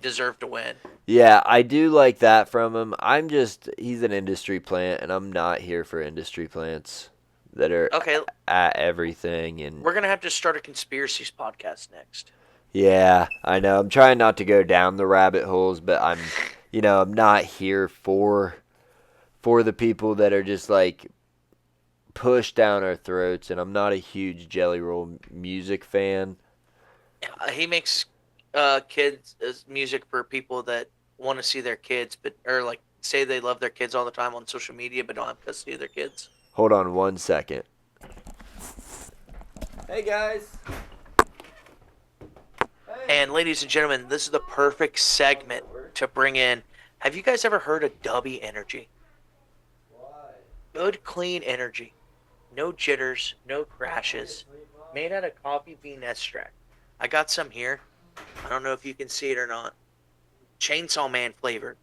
deserve to win. Yeah, I do like that from him. He's an industry plant, and I'm not here for industry plants that are at everything. And we're going to have to start a conspiracies podcast next. Yeah, I know. I'm trying not to go down the rabbit holes, but I'm not here for the people that are just like pushed down our throats, and I'm not a huge Jelly Roll music fan. He makes kids music for people that want to see their kids, or like say they love their kids all the time on social media, but don't have custody of their kids. Hold on 1 second. Hey guys. And ladies and gentlemen, this is the perfect segment to bring in. Have you guys ever heard of Dubby Energy? Why? Good, clean energy. No jitters, no crashes. Made out of coffee bean extract. I got some here. I don't know if you can see it or not. Chainsaw Man flavored.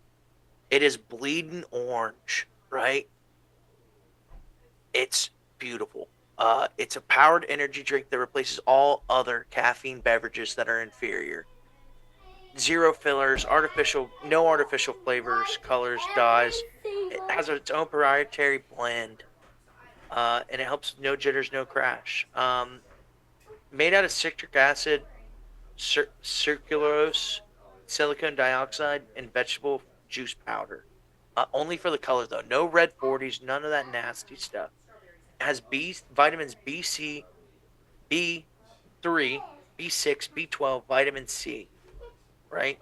It is bleeding orange, right? It's beautiful. It's a powered energy drink that replaces all other caffeine beverages that are inferior. Zero fillers, no artificial flavors, colors, dyes. It has its own proprietary blend, and it helps no jitters, no crash. Made out of citric acid, sucralose, silicone dioxide, and vegetable juice powder. Only for the color though. No red 40s, none of that nasty stuff. Has vitamins B, C, B3, B6, B12, vitamin C, right?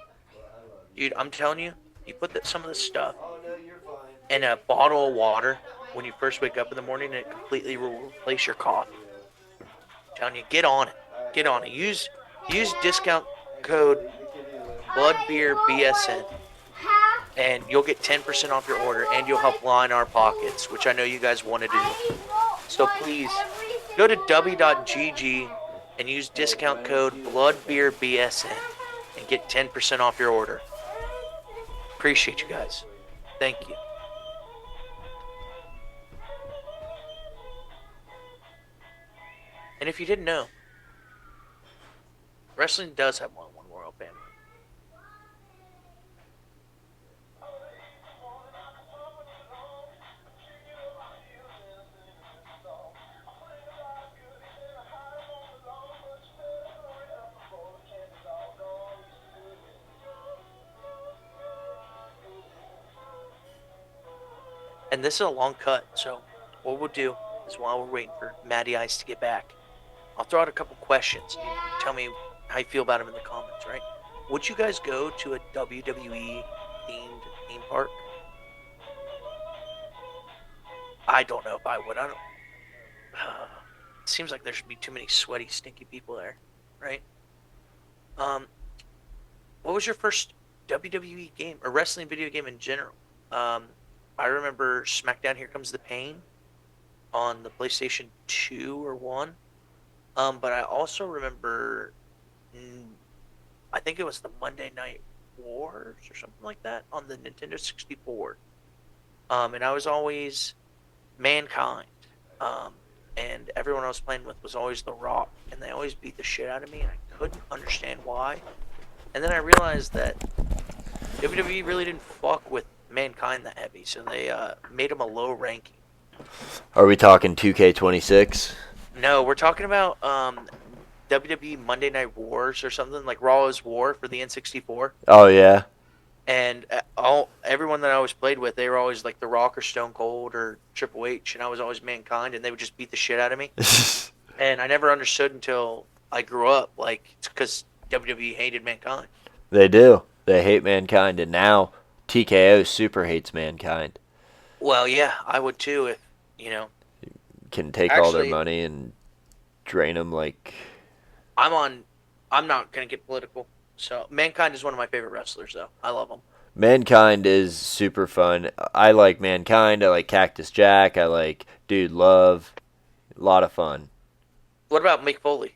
Dude, I'm telling you, you put some of this stuff and a bottle of water when you first wake up in the morning, and it completely will replace your coffee. I'm telling you, get on it. Get on it. Use discount code BloodBeerBSN, and you'll get 10% off your order, and you'll help line our pockets, which I know you guys want to do. So please go to w.gg and use discount code BloodBeerBSN and get 10% off your order. Appreciate you guys. Thank you. And if you didn't know, wrestling does have more than one royal family. And this is a long cut, so what we'll do is while we're waiting for Matty Ice to get back, I'll throw out a couple questions. You tell me how you feel about them in the comments, right? Would you guys go to a WWE themed theme park? I don't know if I would. It seems like there should be too many sweaty, stinky people there, right? What was your first WWE game or wrestling video game in general? I remember SmackDown Here Comes the Pain on the PlayStation 2 or 1. But I also remember, I think it was the Monday Night Wars or something like that on the Nintendo 64. And I was always Mankind. And everyone I was playing with was always The Rock. And they always beat the shit out of me. And I couldn't understand why. And then I realized that WWE really didn't fuck with Mankind that heavy. So they made him a low ranking. Are we talking 2K26? No, we're talking about WWE Monday Night Wars or something, like Raw is War for the N64. Oh, yeah. And everyone that I always played with, they were always like The Rock or Stone Cold or Triple H, and I was always Mankind, and they would just beat the shit out of me. And I never understood until I grew up, like, it's because WWE hated Mankind. They do. They hate Mankind, and now TKO super hates Mankind. Well, yeah, I would too if, Can take all their money and drain them like... I'm not going to get political. So, Mankind is one of my favorite wrestlers, though. I love him. Mankind is super fun. I like Mankind. I like Cactus Jack. I like Dude Love. A lot of fun. What about Mick Foley?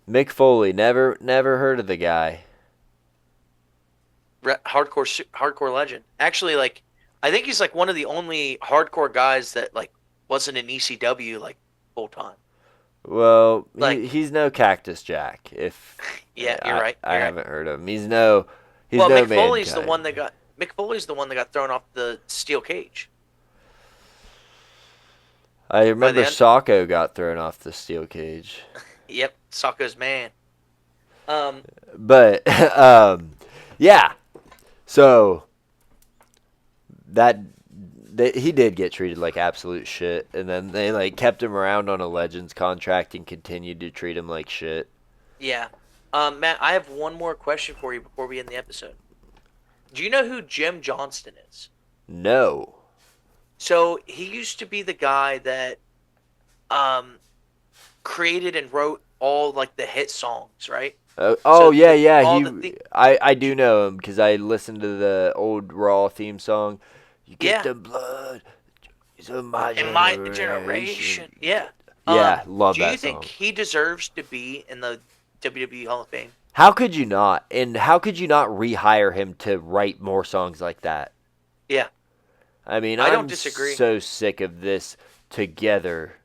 Mick Foley. Never heard of the guy. Hardcore legend. Actually, like, I think he's like one of the only hardcore guys that like wasn't in ECW like full time. Well, Like, he's no Cactus Jack. If yeah, you're right. I haven't heard of him. He's no Mick Foley's Mankind. Mick Foley's the one that got thrown off the steel cage. I remember Socko got thrown off the steel cage. Yep, Socko's man. But yeah. So he did get treated like absolute shit, and then they like kept him around on a Legends contract and continued to treat him like shit. Yeah. Matt, I have one more question for you before we end the episode. Do you know who Jim Johnston is? No. So he used to be the guy that created and wrote all like the hit songs, right? I do know him because I listened to the old Raw theme song. You get the blood. It's in my generation. Yeah. Yeah, love that song. Do you think he deserves to be in the WWE Hall of Fame? How could you not? And how could you not rehire him to write more songs like that? Yeah. I mean, I don't disagree. So sick of this together.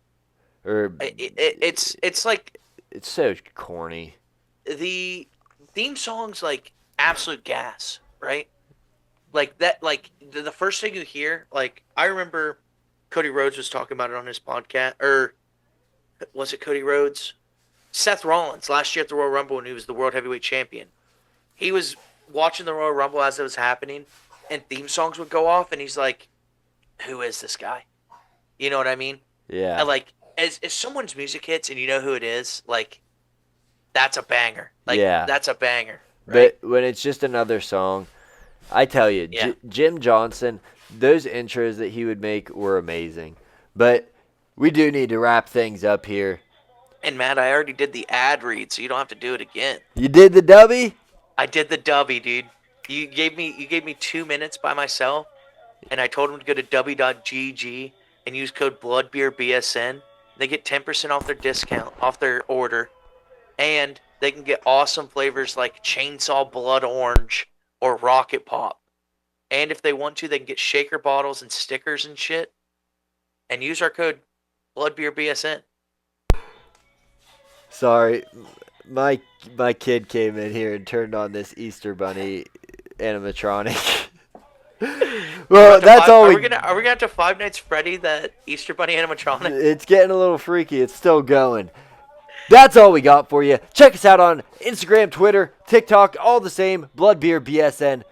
It's like it's so corny. The theme song's like absolute gas, right? Like that, like the first thing you hear, like I remember Cody Rhodes was talking about it on his podcast, or was it Cody Rhodes? Seth Rollins last year at the Royal Rumble when he was the World Heavyweight Champion. He was watching the Royal Rumble as it was happening, and theme songs would go off, and he's like, "Who is this guy?" You know what I mean? Yeah. And like, as someone's music hits and you know who it is, like, that's a banger. Like, yeah. That's a banger. Right? But when it's just another song, I tell you, Yeah. Jim Johnson, those intros that he would make were amazing. But we do need to wrap things up here. And Matt, I already did the ad read, so you don't have to do it again. You did the dubby? I did the dubby, dude. You gave me 2 minutes by myself, and I told them to go to w.gg and use code BloodBeerBSN. They get 10% off their discount, off their order, and they can get awesome flavors like Chainsaw Blood Orange or Rocket Pop. And if they want to, they can get shaker bottles and stickers and shit, and use our code BloodBeerBSN. Sorry, my kid came in here and turned on this Easter Bunny animatronic. Well, that's all Are we gonna have to Five Nights Freddy that Easter Bunny animatronic? It's getting a little freaky. It's still going. That's all we got for you. Check us out on Instagram, Twitter, TikTok, all the same. Blood Beer BSN.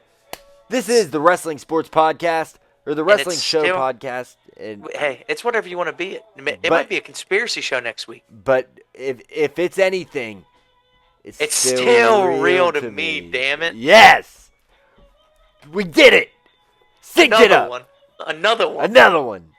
This is the Wrestling Sports Podcast or the Wrestling Show Podcast. And, hey, it's whatever you want to be. It might be a conspiracy show next week. But if it's anything, it's still real to me. Damn it! Yes, we did it. Synced it up. Another one. Another one.